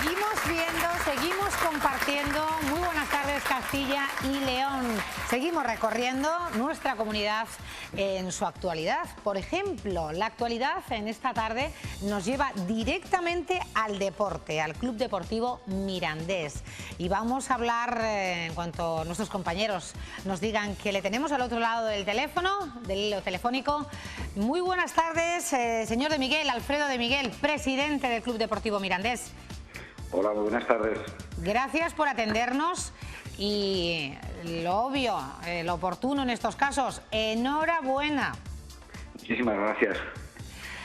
Seguimos viendo, seguimos compartiendo. Muy buenas tardes, Castilla y León. Seguimos recorriendo nuestra comunidad en su actualidad. Por ejemplo, la actualidad en esta tarde nos lleva directamente al deporte, al Club Deportivo Mirandés. Y vamos a hablar, en cuanto nuestros compañeros nos digan que le tenemos al otro lado del teléfono, del hilo telefónico. Muy buenas tardes, señor de Miguel, Alfredo de Miguel, presidente del Club Deportivo Mirandés. Hola, muy buenas tardes. Gracias por atendernos y lo obvio, lo oportuno en estos casos, enhorabuena. Muchísimas gracias,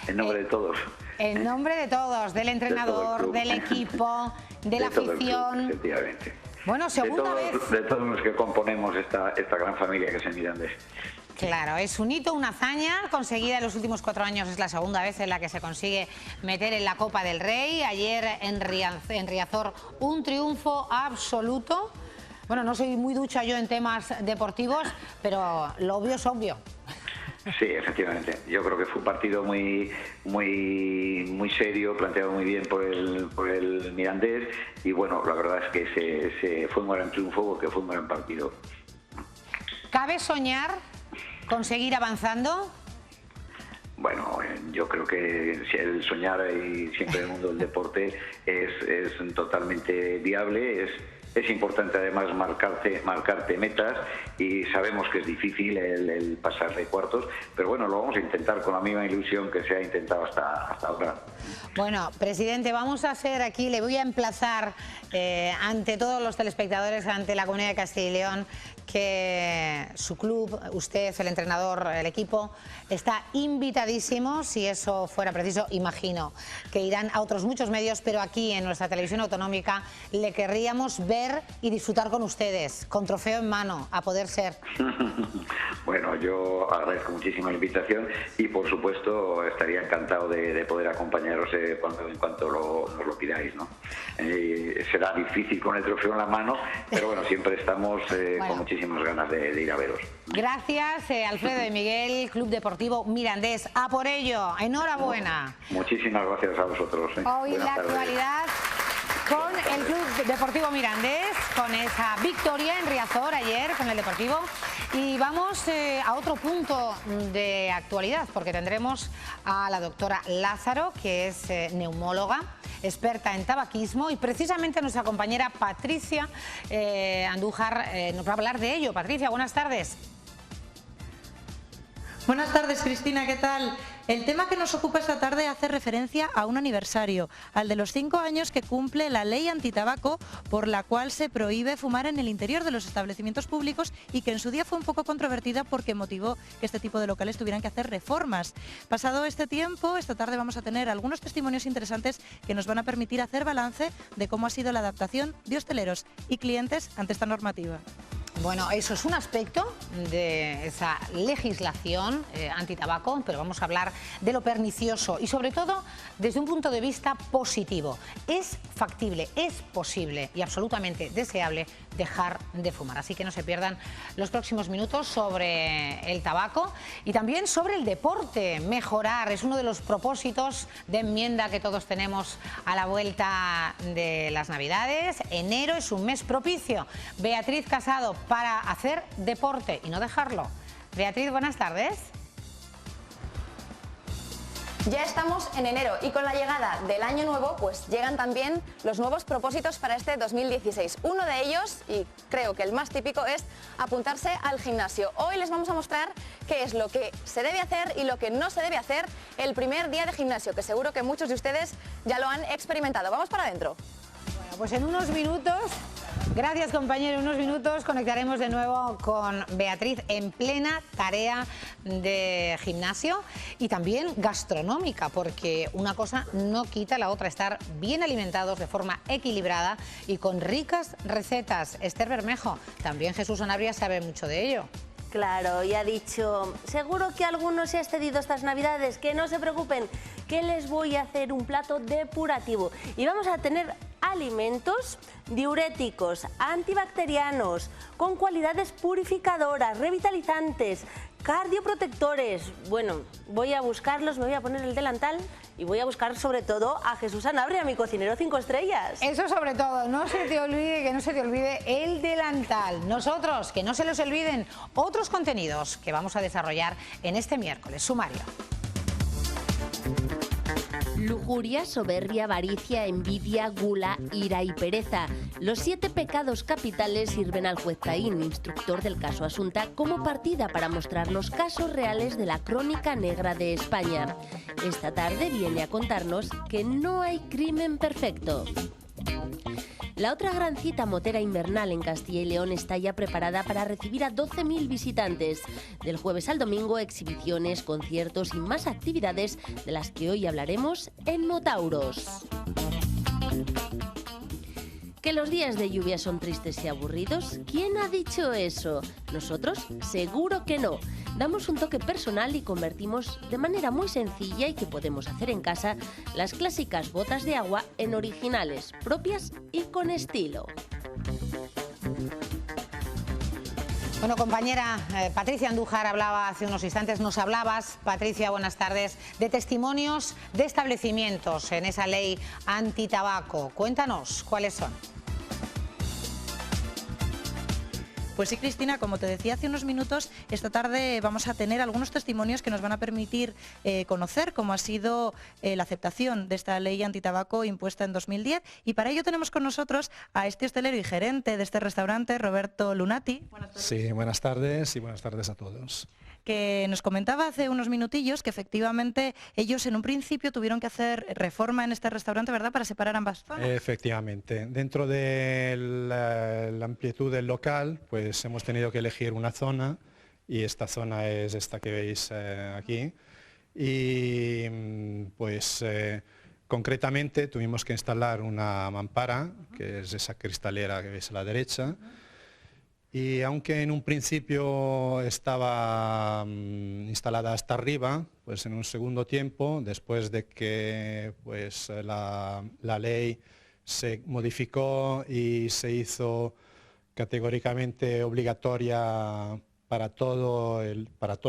en nombre de todos. En nombre de todos, del entrenador, del equipo, de la afición. Club, efectivamente. Bueno, segunda vez. De todos los que componemos esta gran familia que es el Mirandés. Claro, es un hito, una hazaña conseguida en los últimos 4 años, es la segunda vez en la que se consigue meter en la Copa del Rey. Ayer en Riazor un triunfo absoluto. Bueno, no soy muy ducha yo en temas deportivos, pero lo obvio es obvio. Sí, efectivamente. Yo creo que fue un partido muy serio, planteado muy bien por el Mirandés y bueno, la verdad es que fue un gran triunfo porque fue un gran partido. ¿Cabe soñar con seguir avanzando? Bueno, yo creo que el soñar y siempre en el mundo del deporte es totalmente viable, es importante además marcarte metas y sabemos que es difícil el pasar de cuartos, pero bueno, lo vamos a intentar con la misma ilusión que se ha intentado hasta ahora. Bueno, presidente, vamos a hacer aquí, le voy a emplazar ante todos los telespectadores, ante la comunidad de Castilla y León, que su club, usted, el entrenador, el equipo, está invitadísimo. Si eso fuera preciso, imagino que irán a otros muchos medios, pero aquí en nuestra televisión autonómica le querríamos ver y disfrutar con ustedes, con trofeo en mano, a poder ser. Bueno, yo agradezco muchísimo la invitación y por supuesto estaría encantado de poder acompañaros en cuanto nos lo pidáis, ¿no? Será difícil con el trofeo en la mano, pero bueno, siempre estamos con muchísimas ganas de ir a veros. Gracias, Alfredo de Miguel, Club Deportivo Mirandés. A por ello, enhorabuena. Muchísimas gracias a vosotros. Hoy la actualidad con el Club Deportivo Mirandés, con esa victoria en Riazor ayer con el Deportivo. Y vamos a otro punto de actualidad, porque tendremos a la doctora Lázaro, que es neumóloga, experta en tabaquismo, y precisamente nuestra compañera Patricia Andújar nos va a hablar de ello. Patricia, buenas tardes. Buenas tardes, Cristina, ¿qué tal? El tema que nos ocupa esta tarde hace referencia a un aniversario, al de los 5 años que cumple la ley antitabaco, por la cual se prohíbe fumar en el interior de los establecimientos públicos y que en su día fue un poco controvertida porque motivó que este tipo de locales tuvieran que hacer reformas. Pasado este tiempo, esta tarde vamos a tener algunos testimonios interesantes que nos van a permitir hacer balance de cómo ha sido la adaptación de hosteleros y clientes ante esta normativa. Bueno, eso es un aspecto de esa legislación antitabaco, pero vamos a hablar de lo pernicioso y sobre todo desde un punto de vista positivo. Es factible, es posible y absolutamente deseable dejar de fumar. Así que no se pierdan los próximos minutos sobre el tabaco y también sobre el deporte. Mejorar es uno de los propósitos de enmienda que todos tenemos a la vuelta de las Navidades. Enero es un mes propicio. Beatriz Casado, para hacer deporte y no dejarlo. Beatriz, buenas tardes. Ya estamos en enero y con la llegada del año nuevo pues llegan también los nuevos propósitos para este 2016. Uno de ellos, y creo que el más típico, es apuntarse al gimnasio. Hoy les vamos a mostrar qué es lo que se debe hacer y lo que no se debe hacer el primer día de gimnasio, que seguro que muchos de ustedes ya lo han experimentado. Vamos para adentro. Bueno, pues en unos minutos... Gracias, compañero. En unos minutos conectaremos de nuevo con Beatriz en plena tarea de gimnasio y también gastronómica, porque una cosa no quita la otra, estar bien alimentados de forma equilibrada y con ricas recetas. Esther Bermejo, también Jesús Sanabria sabe mucho de ello. Claro, y ha dicho, seguro que alguno se ha excedido estas Navidades, que no se preocupen, que les voy a hacer un plato depurativo. Y vamos a tener alimentos diuréticos, antibacterianos, con cualidades purificadoras, revitalizantes, cardioprotectores. Bueno, voy a buscarlos, me voy a poner el delantal y voy a buscar sobre todo a Jesús Sanabria, mi cocinero 5 estrellas. Eso sobre todo, no se te olvide, que no se te olvide el delantal. Nosotros, que no se los olviden otros contenidos que vamos a desarrollar en este miércoles. Sumario. Lujuria, soberbia, avaricia, envidia, gula, ira y pereza. Los 7 pecados capitales sirven al juez Taín, instructor del caso Asunta, como partida para mostrar los casos reales de la crónica negra de España. Esta tarde viene a contarnos que no hay crimen perfecto. La otra gran cita motera invernal en Castilla y León está ya preparada para recibir a 12.000 visitantes. Del jueves al domingo, exhibiciones, conciertos y más actividades de las que hoy hablaremos en Motauros. ¿Que los días de lluvia son tristes y aburridos? ¿Quién ha dicho eso? ¿Nosotros? Seguro que no. Damos un toque personal y convertimos de manera muy sencilla y que podemos hacer en casa las clásicas botas de agua en originales, propias y con estilo. Bueno, compañera, Patricia Andújar hablaba hace unos instantes, nos hablabas, Patricia, buenas tardes, de testimonios de establecimientos en esa ley antitabaco. Cuéntanos, ¿cuáles son? Pues sí, Cristina, como te decía hace unos minutos, esta tarde vamos a tener algunos testimonios que nos van a permitir conocer cómo ha sido la aceptación de esta ley antitabaco impuesta en 2010. Y para ello tenemos con nosotros a este hostelero y gerente de este restaurante, Roberto Lunati. Buenas tardes. Sí, buenas tardes y buenas tardes a todos. Que nos comentaba hace unos minutillos que efectivamente ellos en un principio tuvieron que hacer reforma en este restaurante, ¿verdad?, para separar ambas zonas. Efectivamente. Dentro de la amplitud del local, pues hemos tenido que elegir una zona y esta zona es esta que veis aquí. Y pues concretamente tuvimos que instalar una mampara, que es esa cristalera que veis a la derecha. Y aunque en un principio estaba instalada hasta arriba, pues en un segundo tiempo, después de que pues, la ley se modificó y se hizo categóricamente obligatoria para todos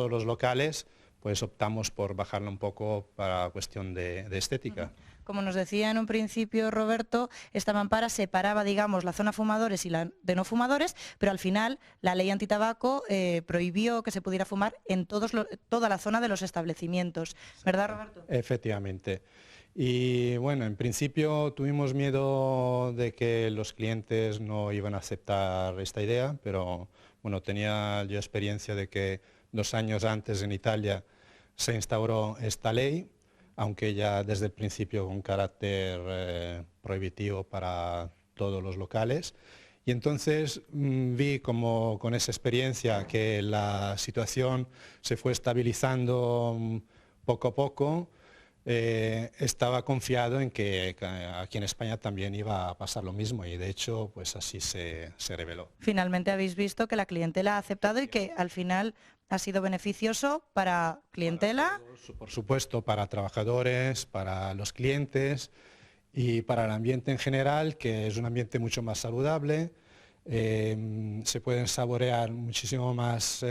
los locales, pues optamos por bajarla un poco para cuestión de estética. Como nos decía en un principio Roberto, esta mampara separaba, digamos, la zona fumadores y la de no fumadores, pero al final la ley antitabaco prohibió que se pudiera fumar en toda la zona de los establecimientos. ¿Verdad, Roberto? Efectivamente. Y bueno, en principio tuvimos miedo de que los clientes no iban a aceptar esta idea, pero bueno, tenía yo experiencia de que 2 años antes en Italia se instauró esta ley, aunque ya desde el principio con carácter prohibitivo para todos los locales. Y entonces vi como con esa experiencia que la situación se fue estabilizando poco a poco. Estaba confiado en que aquí en España también iba a pasar lo mismo y de hecho pues así se reveló. Finalmente habéis visto que la clientela ha aceptado y que al final ha sido beneficioso para clientela. Para todos, por supuesto, para trabajadores, para los clientes y para el ambiente en general, que es un ambiente mucho más saludable. Se pueden saborear muchísimo más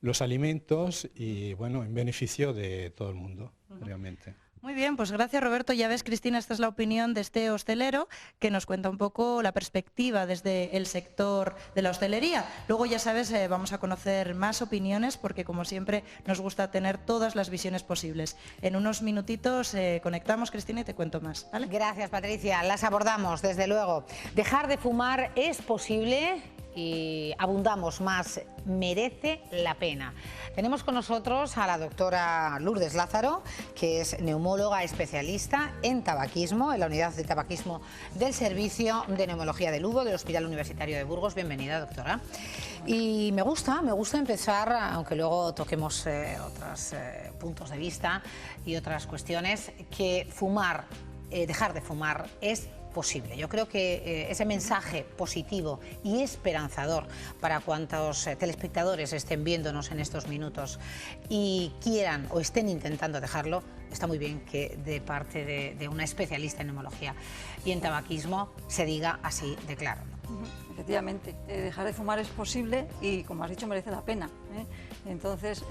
los alimentos y bueno, en beneficio de todo el mundo, realmente. Muy bien, pues gracias Roberto. Ya ves, Cristina, esta es la opinión de este hostelero que nos cuenta un poco la perspectiva desde el sector de la hostelería. Luego, ya sabes, vamos a conocer más opiniones porque, como siempre, nos gusta tener todas las visiones posibles. En unos minutitos conectamos, Cristina, y te cuento más, ¿vale? Gracias, Patricia. Las abordamos, desde luego. Dejar de fumar es posible y abundamos más, merece la pena. Tenemos con nosotros a la doctora Lourdes Lázaro, que es neumóloga especialista en tabaquismo, en la unidad de tabaquismo del Servicio de Neumología de Lugo, del Hospital Universitario de Burgos. Bienvenida, doctora. Y me gusta empezar, aunque luego toquemos otros puntos de vista y otras cuestiones, que fumar, dejar de fumar es posible. Yo creo que ese mensaje positivo y esperanzador para cuantos telespectadores estén viéndonos en estos minutos y quieran o estén intentando dejarlo, está muy bien que de parte de una especialista en neumología y en tabaquismo se diga así de claro, ¿no? Efectivamente, dejar de fumar es posible y, como has dicho, merece la pena, ¿eh? Entonces,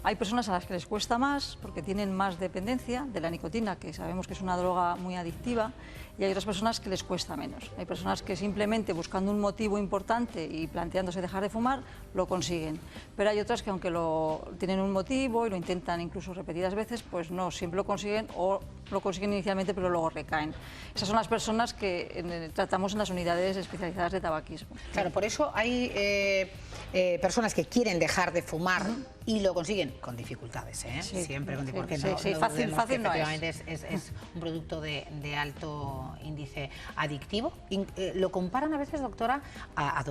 hay personas a las que les cuesta más porque tienen más dependencia de la nicotina, que sabemos que es una droga muy adictiva, y hay otras personas que les cuesta menos. Hay personas que simplemente buscando un motivo importante y planteándose dejar de fumar, lo consiguen. Pero hay otras que aunque tienen un motivo y lo intentan incluso repetidas veces, pues no siempre lo consiguen o lo consiguen inicialmente pero luego recaen. Esas son las personas que tratamos en las unidades especializadas de tabaquismo. Claro, por eso hay personas que quieren dejar de fumar y lo consiguen con dificultades, ¿eh? Sí, siempre con sí, dificultades. sí, fácil no es. Efectivamente es un producto de alto índice adictivo. Lo comparan a veces, doctora, a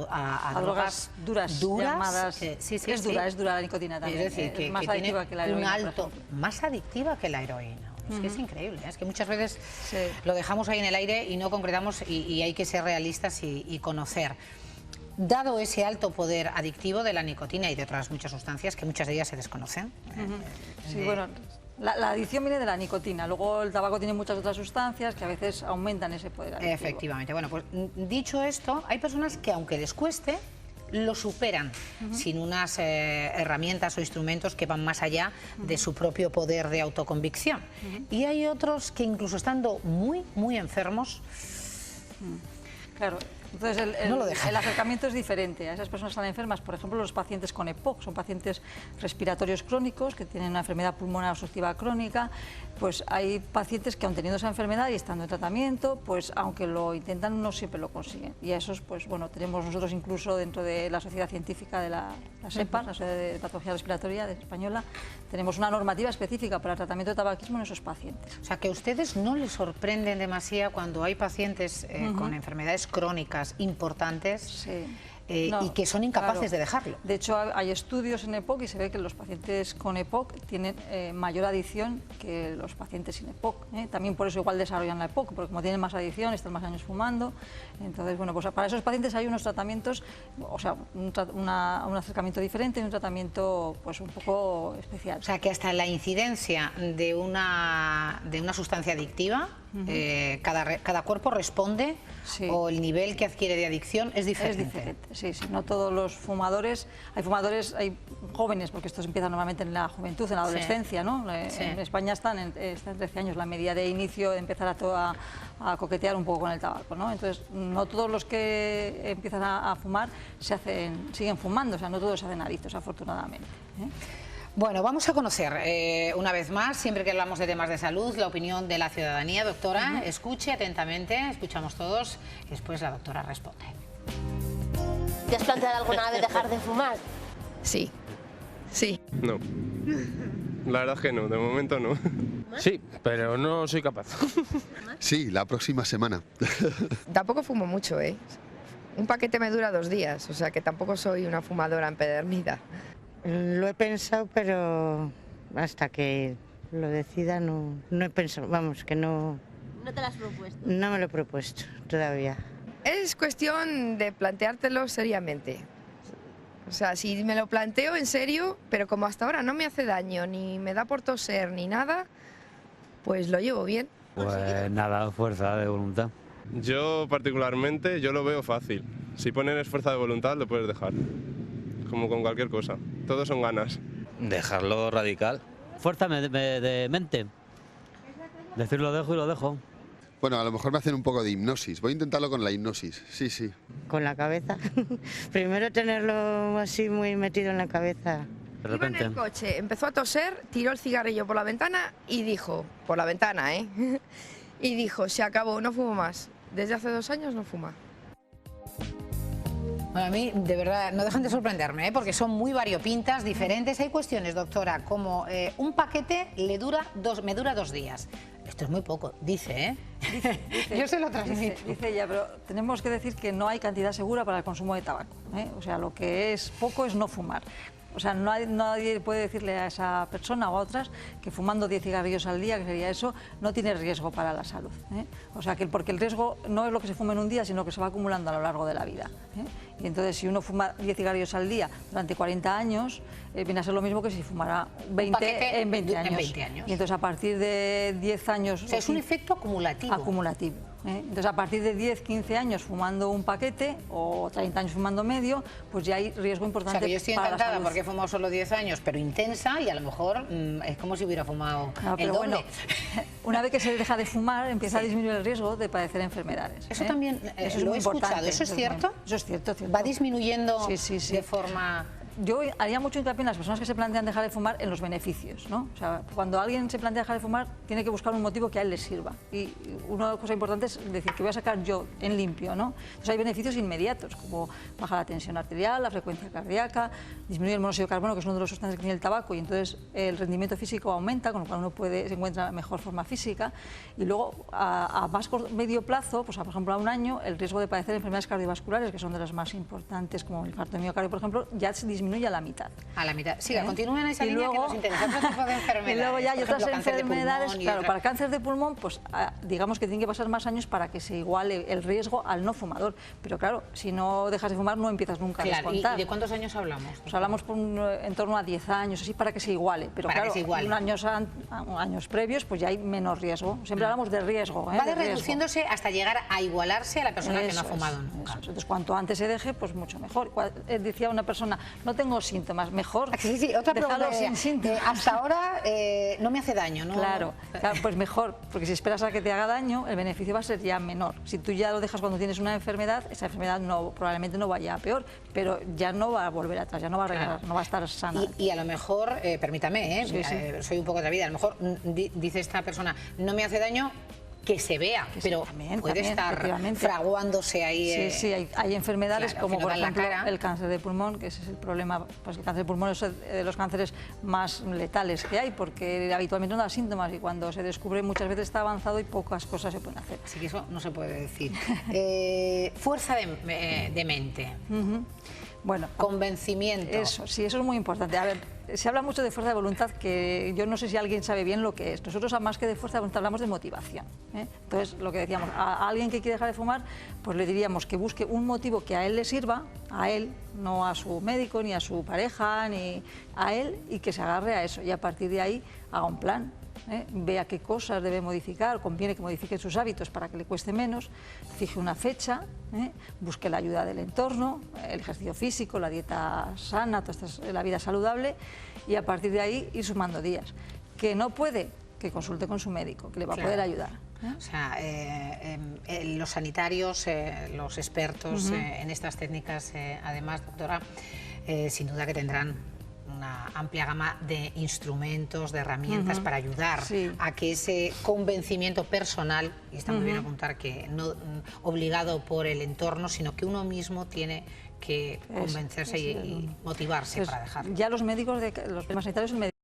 drogas duras, llamadas. Sí, es dura la nicotina también. Es decir, que más tiene adictiva que la heroína, más adictiva que la heroína. Es que es increíble, es que muchas veces lo dejamos ahí en el aire y no concretamos, y hay que ser realistas y conocer. Dado ese alto poder adictivo de la nicotina y de otras muchas sustancias, que muchas de ellas se desconocen. Sí, bueno, la adicción viene de la nicotina, luego el tabaco tiene muchas otras sustancias que a veces aumentan ese poder adictivo. Efectivamente. Bueno, pues dicho esto, hay personas que aunque les cueste, lo superan sin unas herramientas o instrumentos que van más allá de su propio poder de autoconvicción. Y hay otros que incluso estando muy enfermos, claro. Entonces el acercamiento es diferente. A esas personas que están enfermas, por ejemplo, los pacientes con EPOC, son pacientes respiratorios crónicos que tienen una enfermedad pulmonar obstructiva crónica, pues hay pacientes que aun teniendo esa enfermedad y estando en tratamiento, pues aunque lo intentan no siempre lo consiguen. Y a esos, pues bueno, tenemos nosotros incluso dentro de la Sociedad Científica de la SEPA, la Sociedad de Patología Respiratoria Española, tenemos una normativa específica para el tratamiento de tabaquismo en esos pacientes. O sea, que a ustedes no les sorprenden demasiado cuando hay pacientes con enfermedades crónicas importantes y que son incapaces de dejarlo. De hecho, hay estudios en EPOC y se ve que los pacientes con EPOC tienen mayor adicción que los pacientes sin EPOC. También por eso igual desarrollan la EPOC, porque como tienen más adicción, están más años fumando. Entonces, bueno, pues para esos pacientes hay unos tratamientos, o sea, un acercamiento diferente y un tratamiento pues un poco especial. O sea, que hasta la incidencia de una sustancia adictiva, cada cuerpo responde, o el nivel que adquiere de adicción es diferente. Es diferente, sí, no todos los fumadores, hay jóvenes, porque estos empiezan normalmente en la juventud, en la adolescencia, ¿no? En España están en 13 años, la media de inicio de empezar a coquetear un poco con el tabaco, ¿no? Entonces, no todos los que empiezan a fumar siguen fumando, o sea, no todos se hacen adictos, afortunadamente, ¿eh? Bueno, vamos a conocer una vez más, siempre que hablamos de temas de salud, la opinión de la ciudadanía. Doctora, escuche atentamente, escuchamos todos y después la doctora responde. ¿Te has planteado alguna vez dejar de fumar? Sí. No. La verdad es que no, de momento no. Sí, pero no soy capaz. Sí, la próxima semana. Tampoco fumo mucho, ¿eh? Un paquete me dura 2 días, o sea que tampoco soy una fumadora empedernida. Lo he pensado, pero hasta que lo decida no he pensado, vamos, que no... ¿No te lo has propuesto? No me lo he propuesto todavía. Es cuestión de planteártelo seriamente. O sea, si me lo planteo en serio, pero como hasta ahora no me hace daño, ni me da por toser, ni nada, pues lo llevo bien. Pues nada, fuerza de voluntad. Yo particularmente, yo lo veo fácil. Si pones fuerza de voluntad lo puedes dejar. Como con cualquier cosa. Todo son ganas. Dejarlo radical. Fuerza de mente. Decir lo dejo y lo dejo. Bueno, a lo mejor me hacen un poco de hipnosis. Voy a intentarlo con la hipnosis, sí. Con la cabeza. Primero tenerlo así muy metido en la cabeza. De repente. Iba en el coche, empezó a toser, tiró el cigarrillo por la ventana y dijo, por la ventana, y dijo, se acabó, no fumo más. Desde hace 2 años no fuma. Bueno, a mí, de verdad, no dejan de sorprenderme, porque son muy variopintas, diferentes. Hay cuestiones, doctora, como un paquete me dura 2 días. Esto es muy poco, dice. Dice, yo se lo transmito. Dice ella, pero tenemos que decir que no hay cantidad segura para el consumo de tabaco, ¿eh? O sea, lo que es poco es no fumar. O sea, nadie puede decirle a esa persona o a otras que fumando 10 cigarrillos al día, que sería eso, no tiene riesgo para la salud. O sea, porque el riesgo no es lo que se fuma en un día, sino que se va acumulando a lo largo de la vida. Y entonces, si uno fuma 10 cigarrillos al día durante 40 años, viene a ser lo mismo que si fumara 20 en 20 años. Y entonces, a partir de 10 años... O sea, es un efecto acumulativo. Acumulativo. Entonces, a partir de 10, 15 años fumando un paquete o 30 años fumando medio, pues ya hay riesgo importante. O sea, que yo estoy encantada porque he fumado solo 10 años, pero intensa, y a lo mejor es como si hubiera fumado el doble. Bueno, una vez que se deja de fumar, empieza a disminuir el riesgo de padecer enfermedades. Eso también lo he escuchado. ¿Eso es cierto? Eso es cierto. Va disminuyendo de forma... Yo haría mucho hincapié en las personas que se plantean dejar de fumar en los beneficios, ¿no? O sea, cuando alguien se plantea dejar de fumar, tiene que buscar un motivo que a él le sirva. Y una cosa importante es decir, que voy a sacar yo en limpio, ¿no? Entonces hay beneficios inmediatos, como bajar la tensión arterial, la frecuencia cardíaca, disminuir el monóxido de carbono, que es uno de los sustancias que tiene el tabaco, y entonces el rendimiento físico aumenta, con lo cual uno se encuentra en mejor forma física. Y luego, a más medio plazo, pues por ejemplo a un año, el riesgo de padecer enfermedades cardiovasculares, que son de las más importantes, como el infarto de miocardio, por ejemplo, ya se disminuye a la mitad. A la mitad. Sí, continúen esa línea que nos interesa. Otro tipo de enfermedades. Y luego ya hay otras enfermedades, pulmón, claro, para cáncer de pulmón, pues digamos que tienen que pasar más años para que se iguale el riesgo al no fumador. Pero claro, si no dejas de fumar no empiezas nunca a descontar. ¿Y de cuántos años hablamos? Pues hablamos en torno a 10 años, así para que se iguale. Pero para claro, años previos pues ya hay menos riesgo. Siempre hablamos de riesgo. Va reduciéndose hasta llegar a igualarse a la persona que no ha fumado nunca. Entonces, cuanto antes se deje, pues mucho mejor. Decía una persona, no tengo síntomas, mejor otra dejarlo sin síntomas. Hasta ahora no me hace daño, ¿no? Claro, pues mejor, porque si esperas a que te haga daño, el beneficio va a ser ya menor. Si tú ya lo dejas cuando tienes una enfermedad, esa enfermedad probablemente no vaya a peor, pero ya no va a volver atrás, ya no va a regresar, no va a estar sana. Y a lo mejor, permítame, soy un poco atrevida, a lo mejor dice esta persona, no me hace daño, que se vea, pero puede estar fraguándose ahí. Sí, hay enfermedades como por ejemplo el cáncer de pulmón, que ese es el problema, pues el cáncer de pulmón es de los cánceres más letales que hay, porque habitualmente no da síntomas y cuando se descubre muchas veces está avanzado y pocas cosas se pueden hacer. Así que eso no se puede decir. Fuerza de mente. Bueno, convencimiento. Eso es muy importante. A ver, se habla mucho de fuerza de voluntad, que yo no sé si alguien sabe bien lo que es. Nosotros, más que de fuerza de voluntad, hablamos de motivación. Entonces, lo que decíamos, a alguien que quiere dejar de fumar, pues le diríamos que busque un motivo que a él le sirva, a él, no a su médico, ni a su pareja, ni a él, y que se agarre a eso. Y a partir de ahí haga un plan. Vea qué cosas debe modificar, conviene que modifique sus hábitos para que le cueste menos, fije una fecha, busque la ayuda del entorno, el ejercicio físico, la dieta sana, la vida saludable, y a partir de ahí ir sumando días. Que no puede, que consulte con su médico, que le va a poder ayudar. O sea, los sanitarios, los expertos en estas técnicas, además, doctora, sin duda que tendrán una amplia gama de instrumentos, de herramientas para ayudar a que ese convencimiento personal, y está muy bien apuntar que no obligado por el entorno, sino que uno mismo tiene que convencerse y motivarse para dejarlo. Ya los médicos, los temas sanitarios, el médico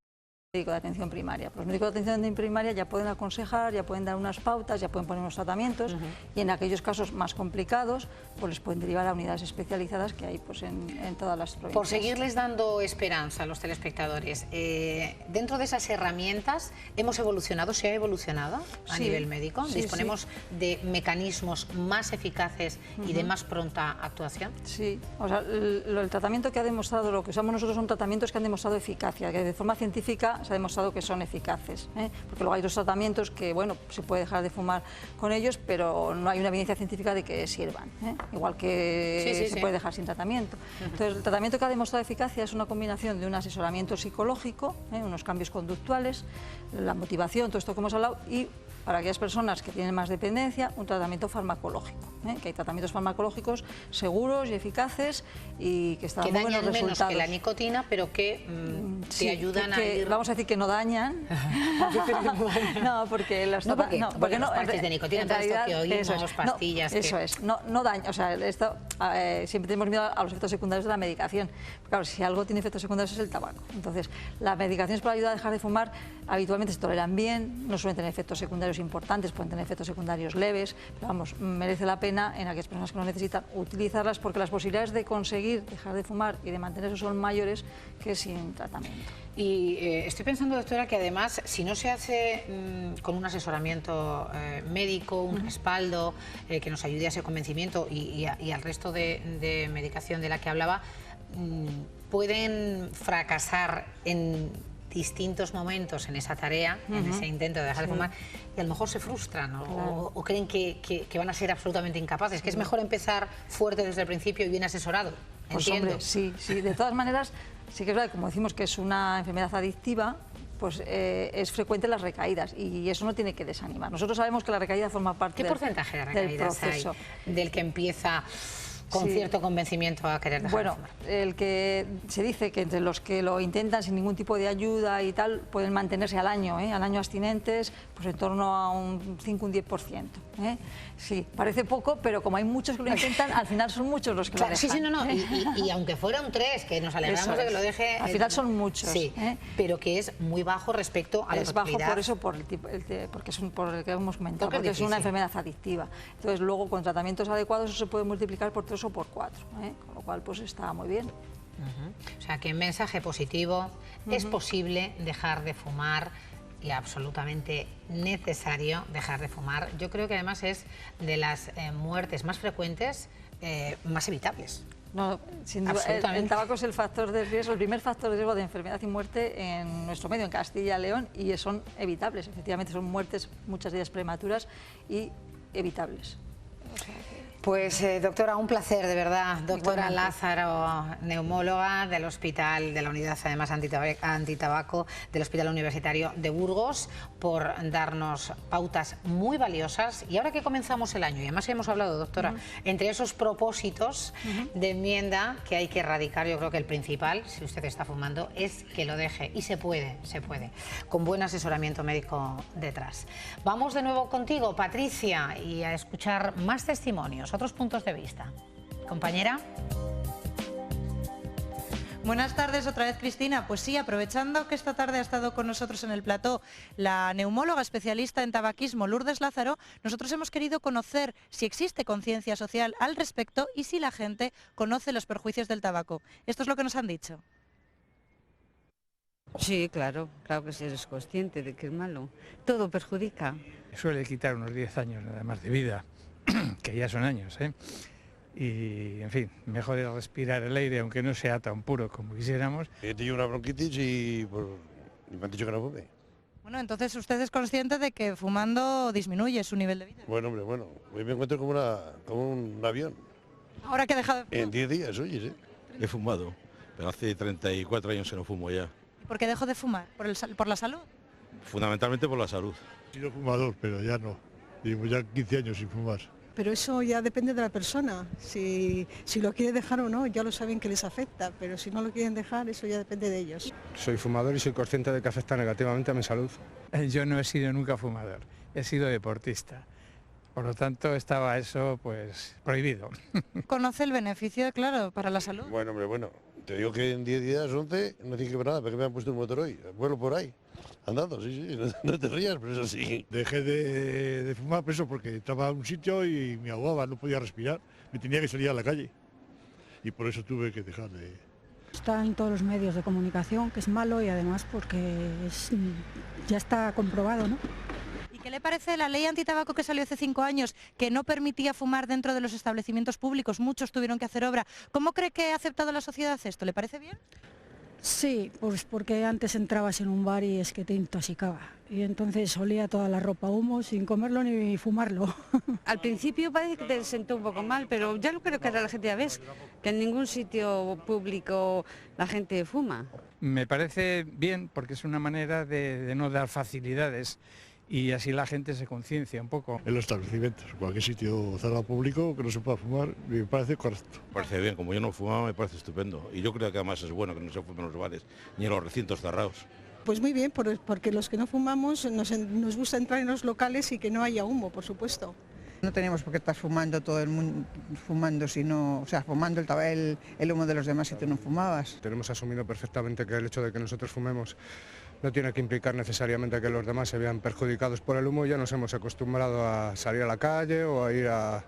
de atención primaria. Los médicos de atención primaria ya pueden aconsejar, ya pueden dar unas pautas, ya pueden poner unos tratamientos y en aquellos casos más complicados pues les pueden derivar a unidades especializadas que hay pues en todas las provincias. Por seguirles dando esperanza a los telespectadores, dentro de esas herramientas hemos evolucionado, ¿se ha evolucionado a nivel médico? ¿Disponemos de mecanismos más eficaces y de más pronta actuación? Sí, o sea, el tratamiento que ha demostrado, lo que usamos nosotros son tratamientos que han demostrado eficacia, que de forma científica se ha demostrado que son eficaces, porque luego hay otros tratamientos que, bueno, se puede dejar de fumar con ellos, pero no hay una evidencia científica de que sirvan, igual que se puede dejar sin tratamiento. Entonces, el tratamiento que ha demostrado eficacia es una combinación de un asesoramiento psicológico, unos cambios conductuales, la motivación, todo esto que hemos hablado, y para aquellas personas que tienen más dependencia, un tratamiento farmacológico, que hay tratamientos farmacológicos seguros y eficaces y que están muy buenos resultados. Menos que la nicotina, pero que te ayudan a ir... Vamos a decir que no dañan. No, porque los parches de nicotina, en realidad, que oímos, pastillas... Eso es, no daña, o sea, esto, siempre tenemos miedo a los efectos secundarios de la medicación. Claro, si algo tiene efectos secundarios es el tabaco. Entonces, las medicaciones para ayudar a dejar de fumar habitualmente se toleran bien, no suelen tener efectos secundarios secundarios importantes, pueden tener efectos secundarios leves, pero vamos, merece la pena en aquellas personas que no necesitan utilizarlas porque las posibilidades de conseguir dejar de fumar y de mantenerse son mayores que sin tratamiento. Y estoy pensando, doctora, que además, si no se hace con un asesoramiento médico, un respaldo que nos ayude a ese convencimiento y al resto de medicación de la que hablaba, pueden fracasar en distintos momentos en esa tarea, en ese intento de dejar de fumar, y a lo mejor se frustran o creen que van a ser absolutamente incapaces, que es mejor empezar fuerte desde el principio y bien asesorado. Pues Entiendo. hombre, sí, de todas maneras, sí que es verdad, como decimos que es una enfermedad adictiva, pues es frecuente las recaídas y eso no tiene que desanimar. Nosotros sabemos que la recaída forma parte ¿Qué porcentaje de recaídas hay del que empieza con cierto convencimiento a querer dejar de fumar? El que se dice que entre los que lo intentan sin ningún tipo de ayuda y tal, pueden mantenerse al año abstinentes, pues en torno a un 5, un 10%. Sí, parece poco, pero como hay muchos que lo intentan, al final son muchos los que lo dejan. Sí, y aunque fuera un 3, que nos alegramos de que lo deje... Al final son muchos. Sí, pero que es muy bajo respecto a la posibilidad. Es bajo por eso, porque es por el que hemos comentado, porque es una enfermedad adictiva. Entonces luego con tratamientos adecuados eso se puede multiplicar por 3 o por 4, con lo cual pues está muy bien. O sea que en mensaje positivo es posible dejar de fumar y absolutamente necesario dejar de fumar. Yo creo que además es de las muertes más frecuentes, más evitables. No, sin duda, el tabaco es el factor de riesgo, el primer factor de riesgo de enfermedad y muerte en nuestro medio, en Castilla y León, y son evitables. Efectivamente son muertes, muchas de ellas prematuras y evitables. Pues doctora, un placer, de verdad. Doctora Lázaro, neumóloga del hospital, de la unidad además antitabaco del Hospital Universitario de Burgos, por darnos pautas muy valiosas. Y ahora que comenzamos el año, y además hemos hablado, doctora, entre esos propósitos de enmienda que hay que erradicar, yo creo que el principal, si usted está fumando, es que lo deje. Y se puede, con buen asesoramiento médico detrás. Vamos de nuevo contigo, Patricia, y a escuchar más testimonios, otros puntos de vista. Compañera. Buenas tardes otra vez, Cristina. Pues sí, aprovechando que esta tarde ha estado con nosotros en el plató la neumóloga especialista en tabaquismo Lourdes Lázaro, nosotros hemos querido conocer si existe conciencia social al respecto y si la gente conoce los perjuicios del tabaco. Esto es lo que nos han dicho. Sí, claro que sí eres consciente de que es malo. Todo perjudica. Suele quitar unos 10 años nada más de vida, que ya son años, Y, en fin, mejor es respirar el aire, aunque no sea tan puro como quisiéramos. He tenido una bronquitis y me han dicho que no fume. Bueno, entonces usted es consciente de que fumando disminuye su nivel de vida. Bueno, hombre, hoy me encuentro como un avión. ¿Ahora que ha dejado de fumar? En 10 días, oye, He fumado, pero hace 34 años que no fumo ya. ¿Y por qué dejó de fumar? ¿Por la salud? Fundamentalmente por la salud. He sido fumador, pero ya no. Llevo ya 15 años sin fumar. Pero eso ya depende de la persona, si lo quiere dejar o no, ya lo saben que les afecta, pero si no lo quieren dejar, eso ya depende de ellos. Soy fumador y soy consciente de que afecta negativamente a mi salud. Yo no he sido nunca fumador, he sido deportista. Por lo tanto, estaba eso, pues, prohibido. ¿Conoce el beneficio, claro, para la salud? Bueno, hombre, te digo que en 10 días, 11, no tiene que ver nada, porque me han puesto un motor hoy, vuelo por ahí. Andando, sí, no te rías, pero eso sí. Dejé de fumar por eso, porque estaba en un sitio y me ahogaba, no podía respirar, me tenía que salir a la calle. Y por eso tuve que dejar de... Está en todos los medios de comunicación, que es malo y además porque ya está comprobado, ¿no? ¿Y qué le parece la ley antitabaco que salió hace 5 años, que no permitía fumar dentro de los establecimientos públicos? Muchos tuvieron que hacer obra. ¿Cómo cree que ha aceptado la sociedad esto? ¿Le parece bien? Sí, pues porque antes entrabas en un bar y es que te intoxicaba. Y entonces olía toda la ropa a humo sin comerlo ni fumarlo. Al principio parece que te sentó un poco mal, pero ya lo creo que ahora la gente ya ves, que en ningún sitio público la gente fuma. Me parece bien porque es una manera de no dar facilidades y así la gente se conciencia un poco. En los establecimientos, cualquier sitio cerrado público que no se pueda fumar, me parece correcto. Me parece bien, como yo no fumaba me parece estupendo. Y yo creo que además es bueno que no se fume en los bares ni en los recintos cerrados. Pues muy bien, porque los que no fumamos nos gusta entrar en los locales y que no haya humo, por supuesto. No tenemos por qué estar fumando todo el mundo, fumando el humo de los demás si tú no fumabas. Tenemos asumido perfectamente que el hecho de que nosotros fumemos no tiene que implicar necesariamente que los demás se vean perjudicados por el humo. Ya nos hemos acostumbrado a salir a la calle o a ir a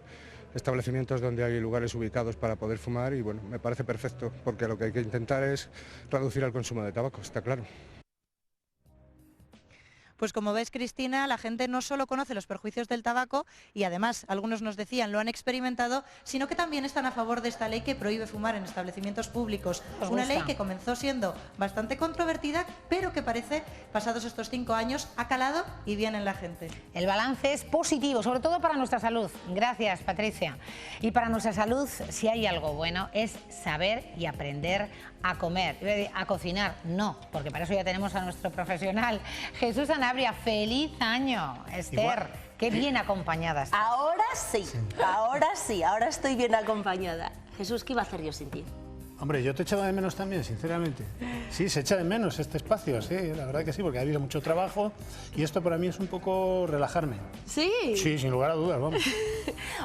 establecimientos donde hay lugares ubicados para poder fumar y bueno, me parece perfecto, porque lo que hay que intentar es reducir el consumo de tabaco, está claro. Pues como ves, Cristina, la gente no solo conoce los perjuicios del tabaco y además, algunos nos decían, lo han experimentado, sino que también están a favor de esta ley que prohíbe fumar en establecimientos públicos. Una ley que comenzó siendo bastante controvertida, pero que parece, pasados estos 5 años, ha calado y bien en la gente. El balance es positivo, sobre todo para nuestra salud. Gracias, Patricia. Y para nuestra salud, si hay algo bueno, es saber y aprender a comer. A cocinar, no, porque para eso ya tenemos a nuestro profesional. Jesús Sanabria, feliz año. Esther, igual. Qué bien acompañada estás. Ahora sí, ahora estoy bien acompañada. Jesús, ¿qué iba a hacer yo sin ti? Hombre, yo te echaba de menos también, sinceramente. Sí, se echa de menos este espacio, sí, la verdad que sí, porque ha habido mucho trabajo y esto para mí es un poco relajarme. ¿Sí? Sí, sin lugar a dudas, vamos.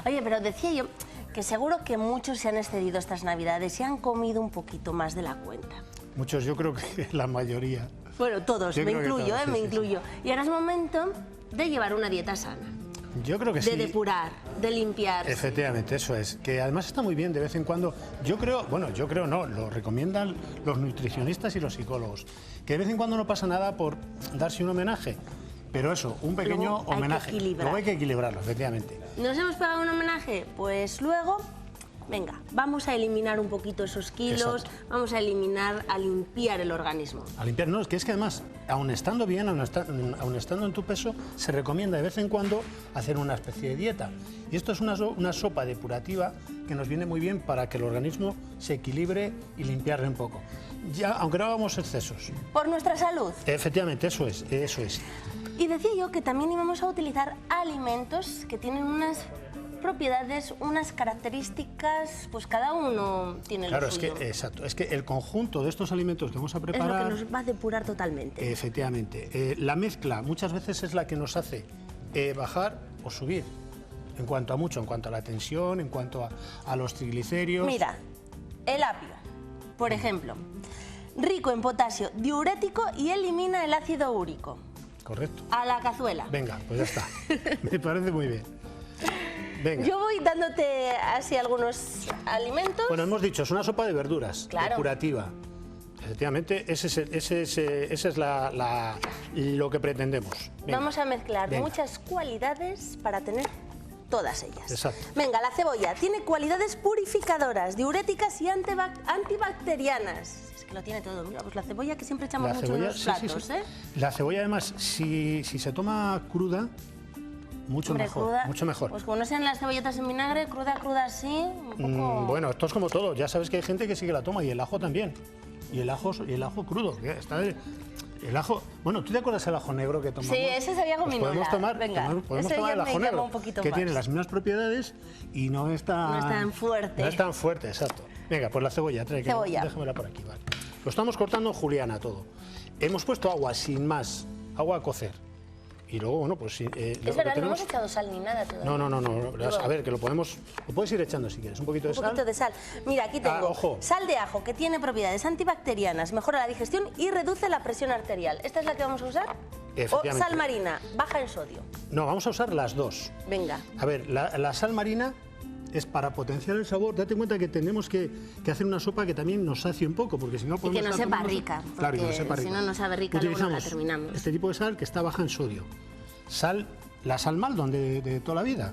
Oye, pero decía yo que seguro que muchos se han excedido estas Navidades y han comido un poquito más de la cuenta. Muchos, yo creo que la mayoría. Bueno, todos, me incluyo, me incluyo. Y ahora es momento de llevar una dieta sana. Yo creo que sí. De depurar, de limpiar. Efectivamente, eso es. Que además está muy bien de vez en cuando. Yo creo no, lo recomiendan los nutricionistas y los psicólogos. Que de vez en cuando no pasa nada por darse un homenaje. Pero eso, un pequeño homenaje. Luego hay que equilibrarlo, efectivamente. ¿Nos hemos pegado un homenaje? Pues luego, venga, vamos a eliminar un poquito esos kilos, vamos a limpiar el organismo. A limpiar, no, es que además, aun estando bien, aun estando en tu peso, se recomienda de vez en cuando hacer una especie de dieta. Y esto es una sopa depurativa que nos viene muy bien para que el organismo se equilibre y limpiarle un poco. Ya, aunque no hagamos excesos. Por nuestra salud. Efectivamente, eso es. Y decía yo que también íbamos a utilizar alimentos que tienen unas propiedades, unas características, pues cada uno tiene lo suyo. Claro, es que el conjunto de estos alimentos que vamos a preparar... Es lo que nos va a depurar totalmente. Efectivamente. La mezcla muchas veces es la que nos hace bajar o subir, en cuanto a la tensión, en cuanto a los triglicéridos... Mira, el apio, por ejemplo, rico en potasio, diurético y elimina el ácido úrico. Correcto. A la cazuela. Venga, pues ya está. Me parece muy bien. Venga. Yo voy dándote así algunos alimentos. Bueno, hemos dicho, es una sopa de verduras, depurativa. Efectivamente, ese es lo que pretendemos. Venga. Vamos a mezclar muchas cualidades para tener todas ellas. Exacto. Venga, la cebolla tiene cualidades purificadoras, diuréticas y antibacterianas. Que lo tiene todo. Mira, pues la cebolla que siempre echamos mucho en los platos, sí. La cebolla, además, si se toma cruda, mucho mejor. Pues como no sean las cebolletas en vinagre, cruda así, un poco... Bueno, esto es como todo. Ya sabes que hay gente que sí que la toma, y el ajo también. Y el ajo crudo. El ajo... Bueno, ¿tú te acuerdas del ajo negro que tomamos? Sí, ese sabía gominola. Podemos tomar el ajo negro, que tiene las mismas propiedades y no es tan fuerte. No es tan fuerte, exacto. Venga, pues la cebolla, déjamela por aquí, vale. Lo estamos cortando en juliana todo. Hemos puesto agua sin más, agua a cocer. Y luego, bueno, pues... es verdad, no hemos echado sal ni nada todavía. No. A ver, que lo puedes ir echando si quieres, un poquito de sal. Un poquito de sal. Mira, aquí tengo sal de ajo, que tiene propiedades antibacterianas, mejora la digestión y reduce la presión arterial. ¿Esta es la que vamos a usar? O sal marina, baja en sodio. No, vamos a usar las dos. Venga. A ver, la sal marina es para potenciar el sabor. Date cuenta que tenemos que hacer una sopa que también nos sacie un poco, porque si no podemos... Y que no sepa rica, claro, que no sepa rica. Si no nos sabe rica, luego no la terminamos. Este tipo de sal que está baja en sodio. La sal Maldon de toda la vida.